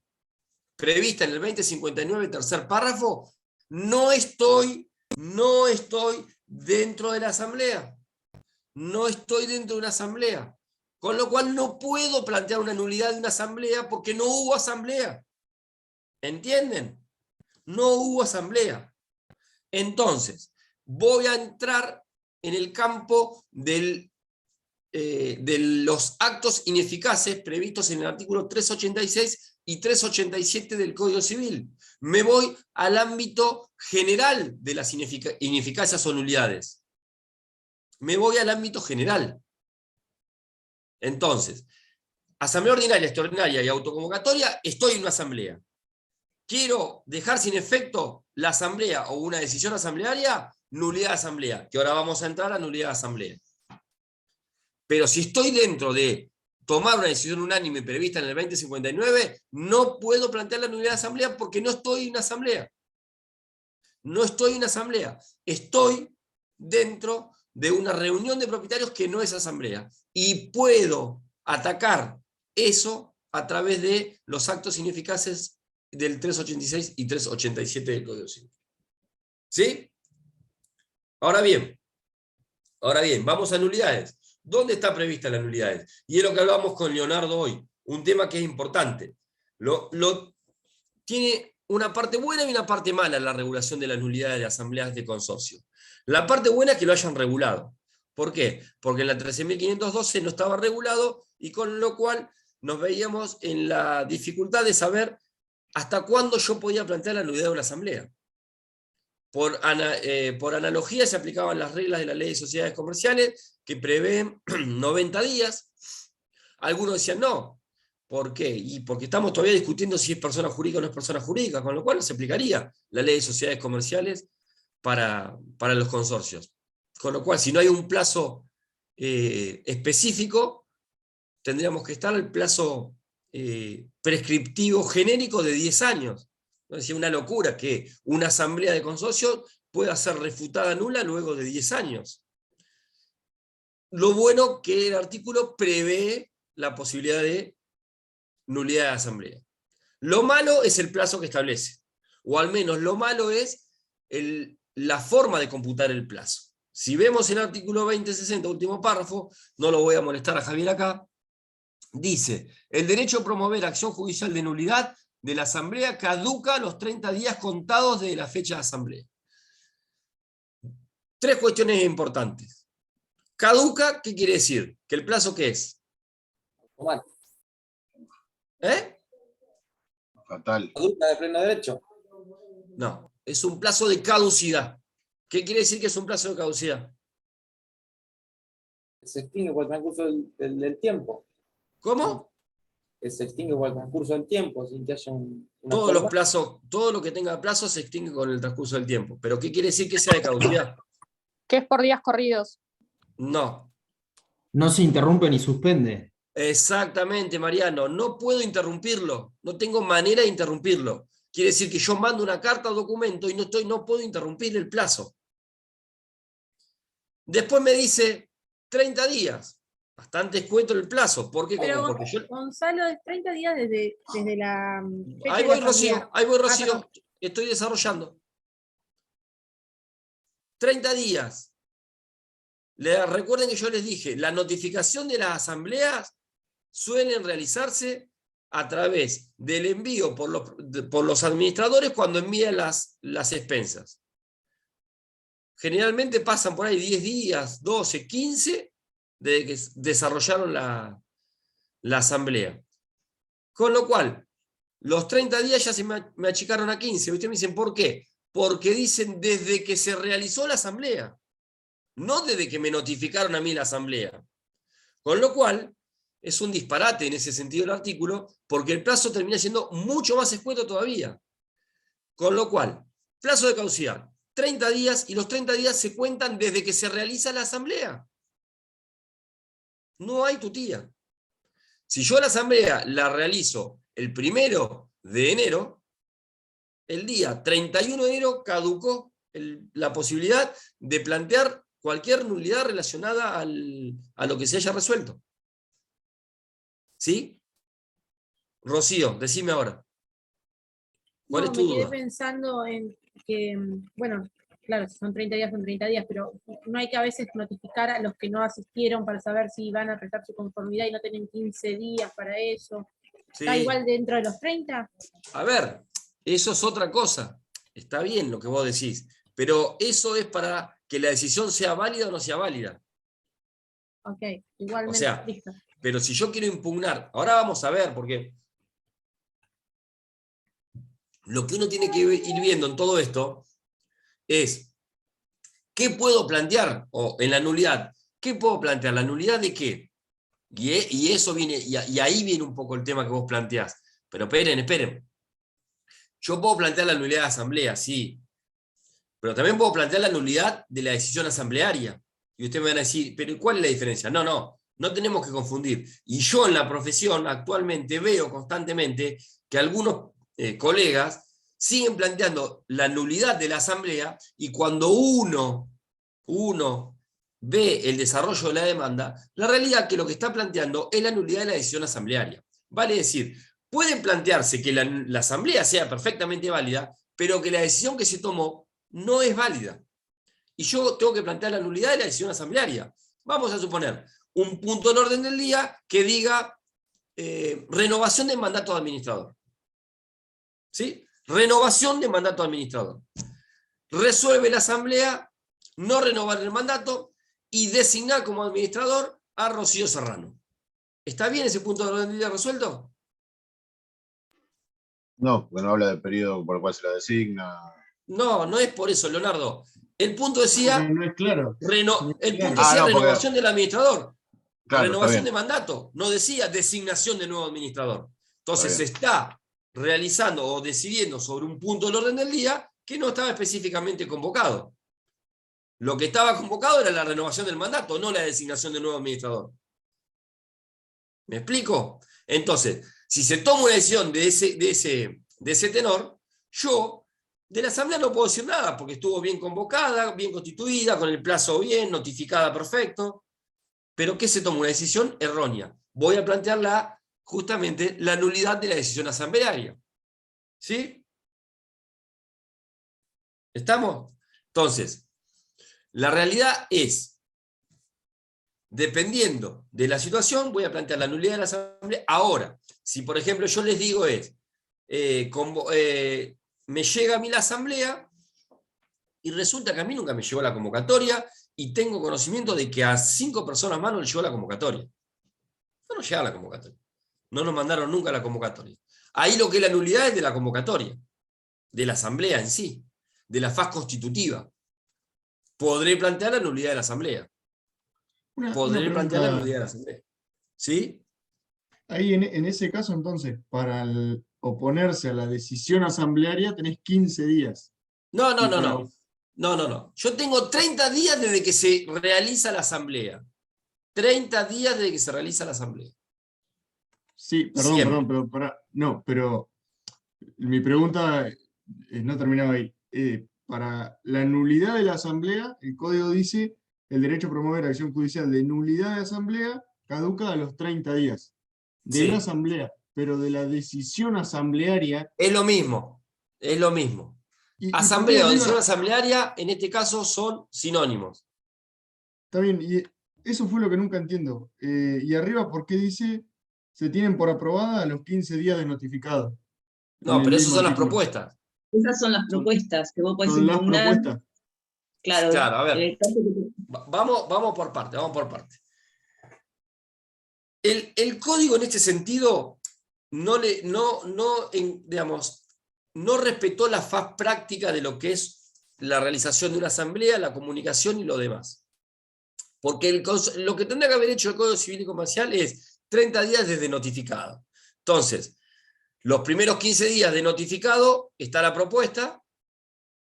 prevista en el 2059 tercer párrafo, no estoy dentro de la asamblea. No estoy dentro de una asamblea. Con lo cual no puedo plantear una nulidad de una asamblea porque no hubo asamblea. ¿Entienden? No hubo asamblea. Entonces, voy a entrar en el campo de los actos ineficaces previstos en el artículo 386 y 387 del Código Civil. Me voy al ámbito general de las ineficacias o nulidades. Me voy al ámbito general. Entonces, asamblea ordinaria, extraordinaria y autoconvocatoria, estoy en una asamblea. Quiero dejar sin efecto la asamblea o una decisión asamblearia, nulidad de asamblea, que ahora vamos a entrar a nulidad de asamblea. Pero si estoy dentro de tomar una decisión unánime prevista en el 2059, no puedo plantear la nulidad de asamblea porque no estoy en una asamblea. No estoy en una asamblea. Estoy dentro de una reunión de propietarios que no es asamblea. Y puedo atacar eso a través de los actos ineficaces del 386 y 387 del Código Civil. ¿Sí? Ahora bien, vamos a nulidades. ¿Dónde está prevista las nulidades? Y es lo que hablábamos con Leonardo hoy, un tema que es importante. Tiene una parte buena y una parte mala la regulación de las nulidades de asambleas de consorcio. La parte buena es que lo hayan regulado. ¿Por qué? Porque en la 13.512 no estaba regulado y con lo cual nos veíamos en la dificultad de saber hasta cuándo yo podía plantear la nulidad de una asamblea. Por analogía se aplicaban las reglas de la Ley de Sociedades Comerciales que prevén 90 días. Algunos decían no. ¿Por qué? Y porque estamos todavía discutiendo si es persona jurídica o no es persona jurídica, con lo cual no se aplicaría la Ley de Sociedades Comerciales para los consorcios. Con lo cual, si no hay un plazo específico, tendríamos que estar al plazo prescriptivo genérico de 10 años. ¿No? Es una locura que una asamblea de consorcio pueda ser refutada nula luego de 10 años. Lo bueno que el artículo prevé la posibilidad de nulidad de asamblea. Lo malo es el plazo que establece, o al menos lo malo es la forma de computar el plazo. Si vemos el artículo 2060, último párrafo, no lo voy a molestar a Javier acá, dice, el derecho a promover acción judicial de nulidad de la asamblea caduca los 30 días contados de la fecha de asamblea. Tres cuestiones importantes. Caduca, ¿qué quiere decir? ¿Que el plazo qué es? ¿Eh? Fatal. ¿Caduca de pleno derecho? No, es un plazo de caducidad. ¿Qué quiere decir que es un plazo de caducidad? Se extingue por el transcurso del tiempo. ¿Cómo? Que se extingue por el transcurso del tiempo, sin que haya Todos los plazos, todo lo que tenga plazo se extingue con el transcurso del tiempo. ¿Pero qué quiere decir que sea de caducidad? Que es por días corridos. No. No se interrumpe ni suspende. Exactamente, Mariano. No puedo interrumpirlo. No tengo manera de interrumpirlo. Quiere decir que yo mando una carta o documento y no puedo interrumpir el plazo. Después me dice 30 días. Bastante escueto el plazo. ¿Por qué? Pero, Porque yo... Gonzalo, es 30 días desde la fecha Ahí de voy, la Rocío. asamblea. Ahí voy, Rocío. perdón. Estoy desarrollando. 30 días Recuerden que yo les dije, la notificación de las asambleas suelen realizarse a través del envío por los administradores cuando envían las expensas. Generalmente pasan por ahí 10 días, 12, 15, desde que desarrollaron la asamblea. Con lo cual, los 30 días ya se me achicaron a 15. Ustedes me dicen, ¿por qué? Porque dicen desde que se realizó la asamblea, no desde que me notificaron a mí la asamblea. Con lo cual, es un disparate en ese sentido el artículo, porque el plazo termina siendo mucho más escueto todavía. Con lo cual, plazo de caducidad, 30 días, y los 30 días se cuentan desde que se realiza la asamblea. No hay tutía. Si yo la asamblea la realizo el 1 de enero, el día 31 de enero caducó la posibilidad de plantear cualquier nulidad relacionada a lo que se haya resuelto. ¿Sí? Rocío, decime ahora. ¿Cuál es tu me quedé duda? pensando en que, bueno, claro, si son 30 días, son 30 días, pero no hay que a veces notificar a los que no asistieron para saber si van a prestar su conformidad y no tienen 15 días para eso. ¿Está Sí. igual dentro de los 30? A ver, eso es otra cosa. Está bien lo que vos decís, pero eso es para que la decisión sea válida o no sea válida. Ok, igualmente, O sea, listo. pero si yo quiero impugnar, ahora vamos a ver, porque lo que uno tiene que ir viendo en todo esto es, ¿qué puedo plantear? O en la nulidad, ¿qué puedo plantear? ¿La nulidad de qué? Y eso viene, y ahí viene un poco el tema que vos planteás. Pero esperen. Yo puedo plantear la nulidad de asamblea, sí, pero también puedo plantear la nulidad de la decisión asamblearia. Y ustedes me van a decir, ¿pero cuál es la diferencia? No tenemos que confundir. Y yo en la profesión actualmente veo constantemente que algunos colegas siguen planteando la nulidad de la asamblea, y cuando uno ve el desarrollo de la demanda, la realidad es que lo que está planteando es la nulidad de la decisión asamblearia. Vale decir, puede plantearse que la asamblea sea perfectamente válida, pero que la decisión que se tomó no es válida. Y yo tengo que plantear la nulidad de la decisión asamblearia. Vamos a suponer un punto en orden del día que diga renovación del mandato de administrador. ¿Sí? Renovación de mandato de administrador. Resuelve la asamblea no renovar el mandato y designar como administrador a Rocío Serrano. ¿Está bien ese punto de orden del día resuelto? No, porque no habla del periodo por el cual se la designa. No es por eso, Leonardo. El punto decía, No es claro. el punto decía renovación del administrador. Claro, Renovación de mandato. No decía designación de nuevo administrador. Entonces se está realizando o decidiendo sobre un punto del orden del día que no estaba específicamente convocado. Lo que estaba convocado era la renovación del mandato, no la designación de nuevo administrador. ¿Me explico? Entonces, si se toma una decisión de ese tenor, yo de la asamblea no puedo decir nada, porque estuvo bien convocada, bien constituida, con el plazo bien, notificada perfecto. Pero ¿qué se toma? Una decisión errónea. Voy a plantear justamente la nulidad de la decisión asamblearia. ¿Sí? ¿Estamos? Entonces, la realidad es, dependiendo de la situación, voy a plantear la nulidad de la asamblea. Ahora, si por ejemplo yo les digo me llega a mí la asamblea y resulta que a mí nunca me llegó la convocatoria y tengo conocimiento de que a 5 personas más no les llegó la convocatoria. No nos llega la convocatoria. No nos mandaron nunca la convocatoria. Ahí lo que es la nulidad es de la convocatoria, de la asamblea en sí, de la faz constitutiva. Podré plantear la nulidad de la asamblea. Podré plantear la nulidad de la asamblea. ¿Sí? Ahí en ese caso, entonces, para oponerse a la decisión asamblearia tenés 15 días. No. Yo tengo 30 días desde que se realiza la asamblea. 30 días desde que se realiza la asamblea. Sí, perdón, pero mi pregunta no terminaba ahí. Para la nulidad de la asamblea, el código dice, el derecho a promover acción judicial de nulidad de asamblea caduca a los 30 días. De la asamblea, pero de la decisión asamblearia... Es lo mismo. Asamblea o decisión asamblearia, en este caso, son sinónimos. está bien, y eso fue lo que nunca entiendo. Y arriba, ¿por qué dice se tienen por aprobada a los 15 días de notificado? No, pero esas son las propuestas. Esas son las propuestas que vos podés Son las impugnar. propuestas. Claro, Claro, a en ver. el caso que- Vamos por parte, vamos por parte. El código en este sentido digamos, no respetó la faz práctica de lo que es la realización de una asamblea, la comunicación y lo demás. Porque lo que tendría que haber hecho el Código Civil y Comercial es 30 días desde notificado. Entonces, los primeros 15 días de notificado está la propuesta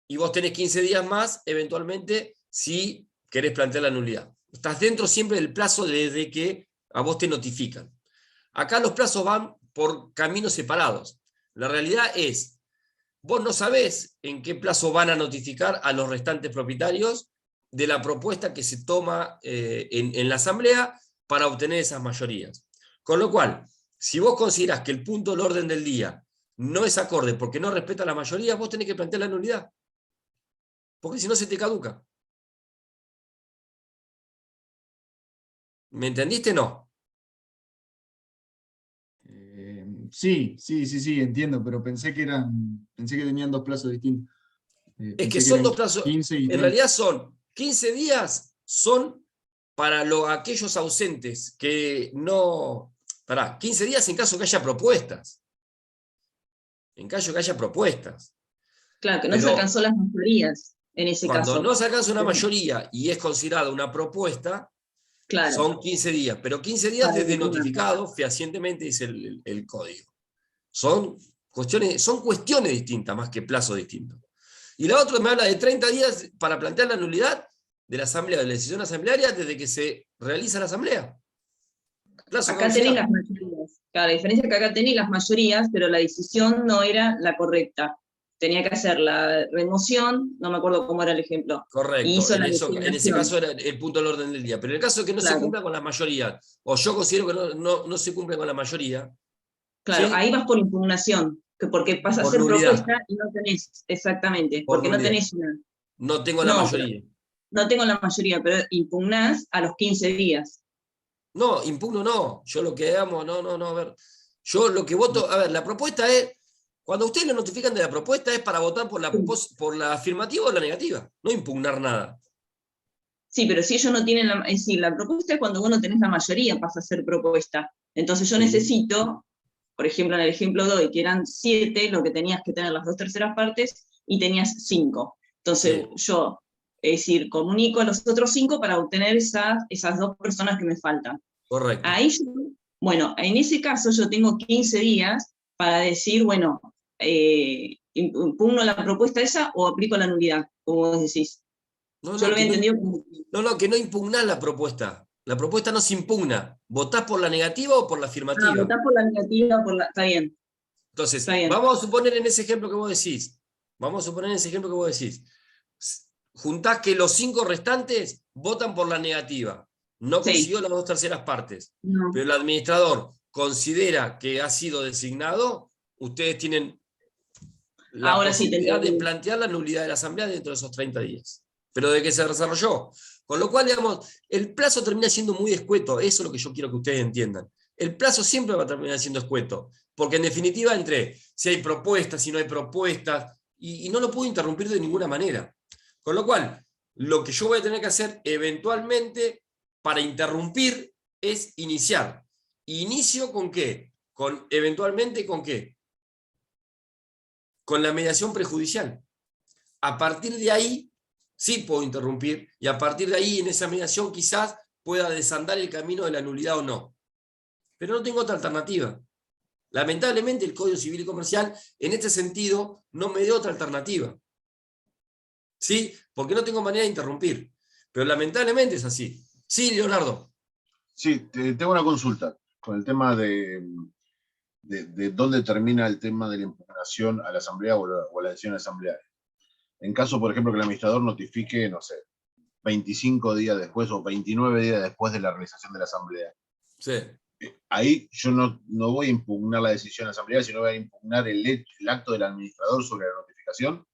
y vos tenés 15 días más, eventualmente, si querés plantear la nulidad. Estás dentro siempre del plazo desde que a vos te notifican. Acá los plazos van por caminos separados. La realidad es, vos no sabés en qué plazo van a notificar a los restantes propietarios de la propuesta que se toma en la asamblea para obtener esas mayorías. Con lo cual, si vos considerás que el punto del orden del día no es acorde porque no respeta la mayoría, vos tenés que plantear la nulidad. Porque si no se te caduca. ¿Me entendiste? No. Sí, entiendo, pero pensé que tenían dos plazos distintos. Es Pensé que son eran dos plazos. 15 y En 30. realidad son 15 días, son para aquellos ausentes que no. 15 días en caso que haya propuestas. En caso que haya propuestas. Claro, que no se Pero alcanzó las mayorías en ese cuando caso. no se alcanza una mayoría y es considerada una propuesta, Claro. son 15 días. Pero 15 días Para desde impugnar. notificado, fehacientemente dice el código. Son cuestiones distintas más que plazos distintos. Y la otra me habla de 30 días para plantear la nulidad de la asamblea, de la decisión asamblearia desde que se realiza la asamblea. Plazo Acá tenés caducidad. las mayorías. Claro, la diferencia es que acá tenés las mayorías, pero la decisión no era la correcta. Tenía que hacer la remoción, no me acuerdo cómo era el ejemplo. Y Correcto, hizo la en ese designación. caso era el punto del orden del día. Pero en el caso de que no se Claro. cumpla con la mayoría, o yo considero que no se cumple con la mayoría, Claro, ¿sí? ahí vas por impugnación, porque pasa a Por ser nulidad. propuesta y no tenés, exactamente, Por porque no nulidad. tenés una. No tengo la No, mayoría. no tengo la mayoría, pero impugnás a los 15 días. No, impugno no. Yo lo que amo, no, a ver. Yo lo que voto, a ver, la propuesta es, cuando ustedes lo notifican de la propuesta es para votar por la afirmativa o la negativa, no impugnar nada. Sí, pero si ellos no tienen es decir, la propuesta es cuando vos no tenés la mayoría pasa a ser propuesta. Entonces yo Sí. necesito, por ejemplo, en el ejemplo de hoy, que eran 7, lo que tenías que tener las 2/3 partes, y tenías 5. Entonces yo, es decir, comunico a los otros 5 para obtener esas 2 personas que me faltan. Correcto. Ahí bueno, en ese caso yo tengo 15 días para decir, bueno, impugno la propuesta esa o aplico la nulidad, como vos decís. No, Yo lo había que entendido como... que no impugnás la propuesta. La propuesta no se impugna. ¿Votás por la negativa o por la afirmativa? votás por la negativa, está bien. Entonces, Está bien. vamos a suponer en ese ejemplo que vos decís, juntás que los 5 restantes votan por la negativa. No consiguió las 2/3 partes. No. Pero el administrador considera que ha sido designado, ustedes tienen la Ahora sí, posibilidad de entendí. plantear la nulidad de la asamblea dentro de esos 30 días. Pero de que se desarrolló. Con lo cual, digamos, el plazo termina siendo muy escueto. Eso es lo que yo quiero que ustedes entiendan. El plazo siempre va a terminar siendo escueto. Porque en definitiva, entre si hay propuestas, si no hay propuestas, y no lo puedo interrumpir de ninguna manera. Con lo cual, lo que yo voy a tener que hacer eventualmente para interrumpir es iniciar. ¿Inicio con qué? Eventualmente con qué? Con la mediación prejudicial. A partir de ahí, sí puedo interrumpir, y a partir de ahí, en esa mediación, quizás pueda desandar el camino de la nulidad o no. Pero no tengo otra alternativa. Lamentablemente, el Código Civil y Comercial, en este sentido, no me dio otra alternativa. ¿Sí? Porque no tengo manera de interrumpir. Pero lamentablemente es así. Sí, Leonardo. Sí, tengo una consulta con el tema de dónde termina el tema de la impugnación a la asamblea o a la decisión asamblearia. En caso, por ejemplo, que el administrador notifique, no sé, 25 días después o 29 días después de la realización de la asamblea. Sí. Ahí yo no voy a impugnar la decisión asamblearia, sino voy a impugnar el acto del administrador sobre la notificación.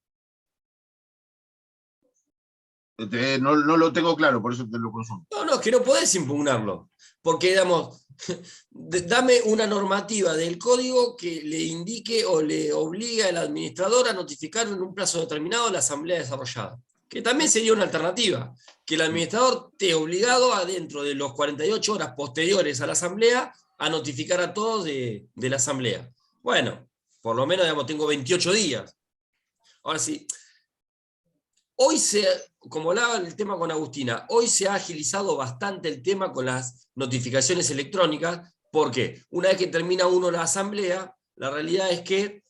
No lo tengo claro, por eso te lo consulto. No, es que no podés impugnarlo. Porque, digamos, dame una normativa del código que le indique o le obligue al administrador a notificar en un plazo determinado la asamblea desarrollada. Que también sería una alternativa. Que el administrador esté obligado a, dentro de los 48 horas posteriores a la asamblea, a notificar a todos de la asamblea. Bueno, por lo menos, digamos, tengo 28 días. Ahora sí. Hoy como hablaba el tema con Agustina, hoy se ha agilizado bastante el tema con las notificaciones electrónicas, porque una vez que termina uno la asamblea, la realidad es que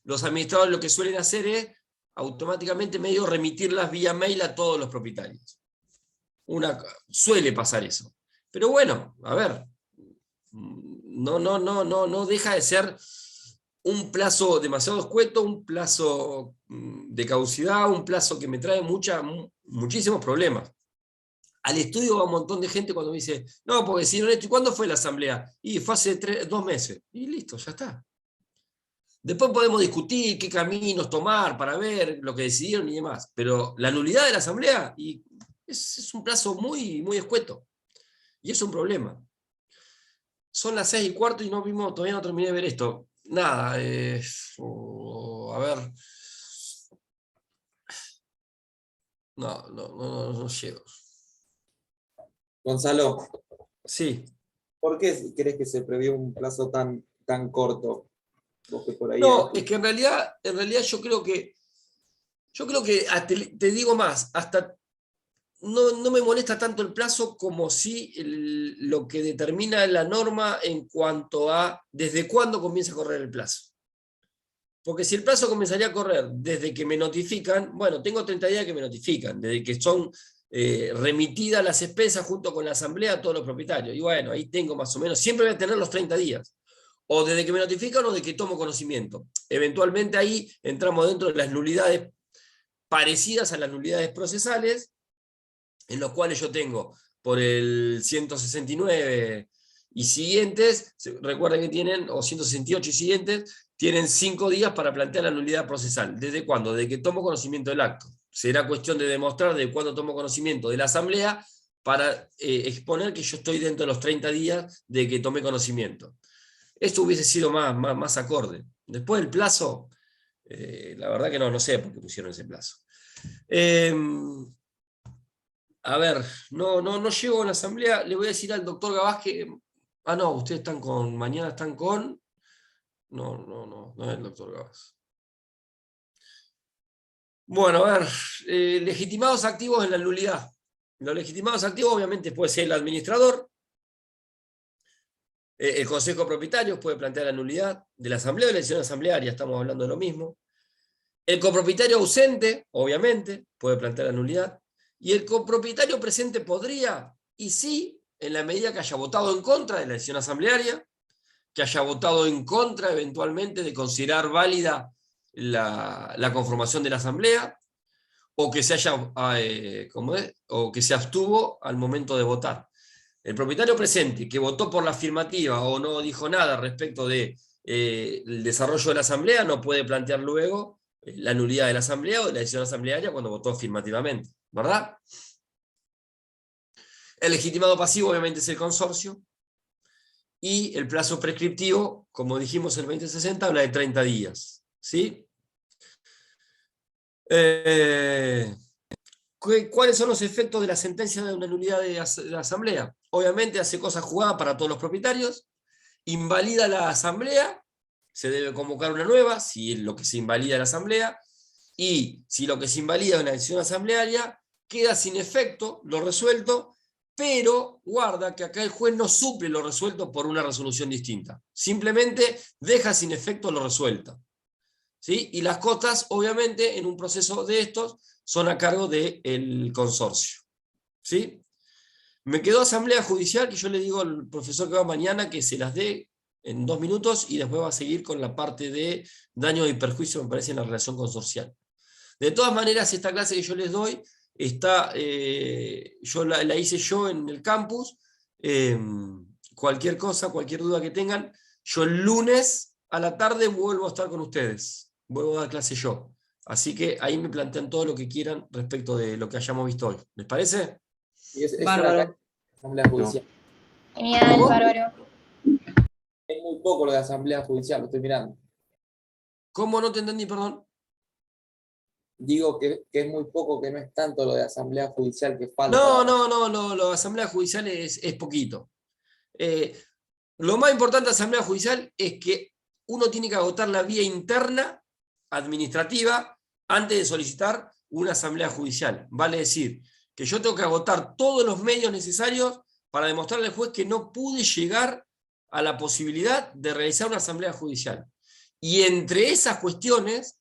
los administradores lo que suelen hacer es automáticamente medio remitirlas vía mail a todos los propietarios. Suele pasar eso. Pero bueno, a ver, no deja de ser un plazo demasiado escueto, un plazo de caducidad, un plazo que me trae muchísimos problemas. Al estudio va un montón de gente cuando me dice, no, porque si no, ¿y cuándo fue la asamblea? Y fue hace 2 meses. Y listo, ya está. Después podemos discutir qué caminos tomar para ver lo que decidieron y demás. Pero la nulidad de la asamblea es un plazo muy, muy escueto. Y es un problema. Son las 6:15 y todavía no terminé de ver esto. Nada, a ver. No llego. Gonzalo. Sí. ¿Por qué crees que se previó un plazo tan corto? Vos que por ahí Es que en realidad yo creo que te digo más, hasta no me molesta tanto el plazo como si lo que determina la norma en cuanto a desde cuándo comienza a correr el plazo. Porque si el plazo comenzaría a correr desde que me notifican, bueno, tengo 30 días que me notifican, desde que son remitidas las expensas junto con la asamblea a todos los propietarios. Y bueno, ahí tengo más o menos, siempre voy a tener los 30 días. O desde que me notifican o de que tomo conocimiento. Eventualmente ahí entramos dentro de las nulidades parecidas a las nulidades procesales, en los cuales yo tengo por el 169 y siguientes, recuerden que tienen, o 168 y siguientes, tienen 5 días para plantear la nulidad procesal. ¿Desde cuándo? Desde que tomo conocimiento del acto. Será cuestión de demostrar de cuándo tomo conocimiento de la asamblea para exponer que yo estoy dentro de los 30 días de que tomé conocimiento. Esto hubiese sido más acorde. Después del plazo, la verdad que no sé por qué pusieron ese plazo. A ver, no llego a la asamblea. Le voy a decir al doctor Gabás que... no, ustedes mañana están con... No es el doctor Gabás. Bueno, a ver, legitimados activos en la nulidad. Los legitimados activos obviamente puede ser el administrador, el consejo de propietarios puede plantear la nulidad de la asamblea o de la decisión asamblearia, estamos hablando de lo mismo. El copropietario ausente, obviamente, puede plantear la nulidad. Y el copropietario presente podría, y sí, en la medida que haya votado en contra de la decisión asamblearia, que haya votado en contra eventualmente de considerar válida la conformación de la asamblea, o que o que se abstuvo al momento de votar. El propietario presente que votó por la afirmativa o no dijo nada respecto del desarrollo de la asamblea no puede plantear luego la nulidad de la asamblea o de la decisión asamblearia cuando votó afirmativamente, ¿verdad? El legitimado pasivo obviamente es el consorcio y el plazo prescriptivo, como dijimos el 2060, habla de 30 días, ¿sí? ¿Cuáles son los efectos de la sentencia de una nulidad de la asamblea? Obviamente hace cosas jugadas para todos los propietarios, invalida la asamblea, se debe convocar una nueva, si es lo que se invalida en la asamblea, y si lo que se invalida es una decisión asamblearia, queda sin efecto lo resuelto, pero guarda que acá el juez no suple lo resuelto por una resolución distinta, simplemente deja sin efecto lo resuelto. ¿Sí? Y las cotas, obviamente, en un proceso de estos, son a cargo del consorcio. ¿Sí? Me quedó asamblea judicial, que yo le digo al profesor que va mañana que se las dé en 2 minutos y después va a seguir con la parte de daño y perjuicio, me parece, en la relación consorcial. De todas maneras, esta clase que yo les doy, yo la hice yo en el campus. Cualquier cosa, cualquier duda que tengan, yo el lunes a la tarde vuelvo a estar con ustedes. Vuelvo a dar clase yo. Así que ahí me plantean todo lo que quieran respecto de lo que hayamos visto hoy. ¿Les parece? Y es Bárbaro. una asamblea judicial. Genial, ¿Cómo? bárbaro. Es muy poco lo de asamblea judicial, lo estoy mirando. ¿Cómo no te entendí, perdón? Digo que es muy poco, que no es tanto lo de asamblea judicial que falta. No, lo de asamblea judicial es poquito. Lo más importante de asamblea judicial es que uno tiene que agotar la vía interna administrativa antes de solicitar una asamblea judicial. Vale decir, que yo tengo que agotar todos los medios necesarios para demostrarle al juez que no pude llegar a la posibilidad de realizar una asamblea judicial. Y entre esas cuestiones,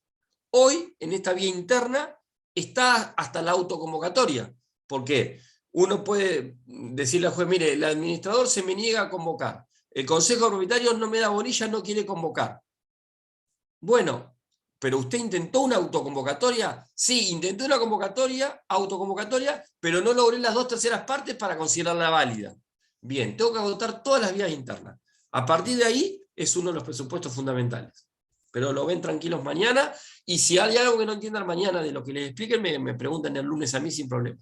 hoy, en esta vía interna, está hasta la autoconvocatoria. ¿Por qué? Uno puede decirle al juez, mire, el administrador se me niega a convocar. El consejo de propietarios no me da bolilla, no quiere convocar. Bueno, pero usted intentó una autoconvocatoria. Sí, intenté una autoconvocatoria, pero no logré las 2/3 partes para considerarla válida. Bien, tengo que agotar todas las vías internas. A partir de ahí es uno de los presupuestos fundamentales. Pero lo ven tranquilos mañana, y si hay algo que no entiendan mañana de lo que les expliquen, me preguntan el lunes a mí sin problema.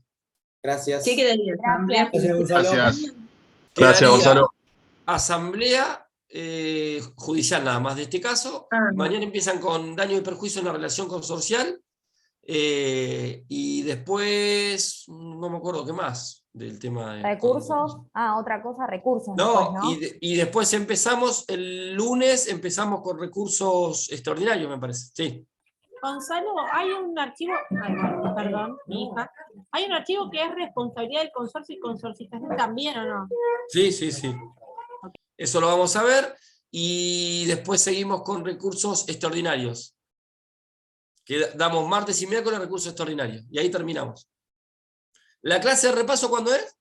Gracias. ¿Qué quedaría? ¿Asamblea Gracias. Quedaría Gracias, Gonzalo. asamblea judicial nada más de este caso. Mañana empiezan con daño y perjuicio en la relación consorcial, y después no me acuerdo qué más del tema de Recursos, otra cosa, recursos. no, después, ¿no? y después el lunes empezamos con recursos extraordinarios, me parece. Sí. Gonzalo, hay un archivo, perdón, mi hija, hay un archivo que es responsabilidad del consorcio y consorciación también, ¿o no? Sí. Eso lo vamos a ver, y después seguimos con recursos extraordinarios. Que damos martes y miércoles recursos extraordinarios, y ahí terminamos. ¿La clase de repaso cuándo es?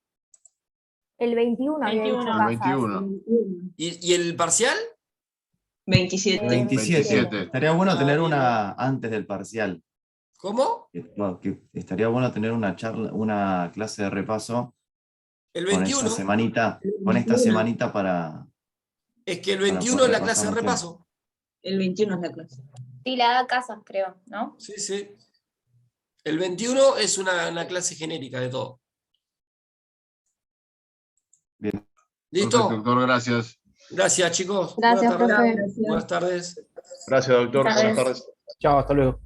El 21 había dicho Casas. 21. ¿Y el parcial? 27. 27. Estaría bueno tener una antes del parcial. ¿Cómo? Estaría bueno tener una charla, una clase de repaso El con 21. esta semanita para. Es que el 21 es la clase de repaso. El 21 es la clase. Sí, la da Casas, creo, ¿no? Sí. El 21 es una clase genérica de todo. Bien. ¿Listo? Perfecto, doctor, gracias. Gracias, chicos. Gracias, Buenas tardes. profe. Buenas tardes. Gracias, doctor. Buenas Buenas tardes. Chao, hasta luego.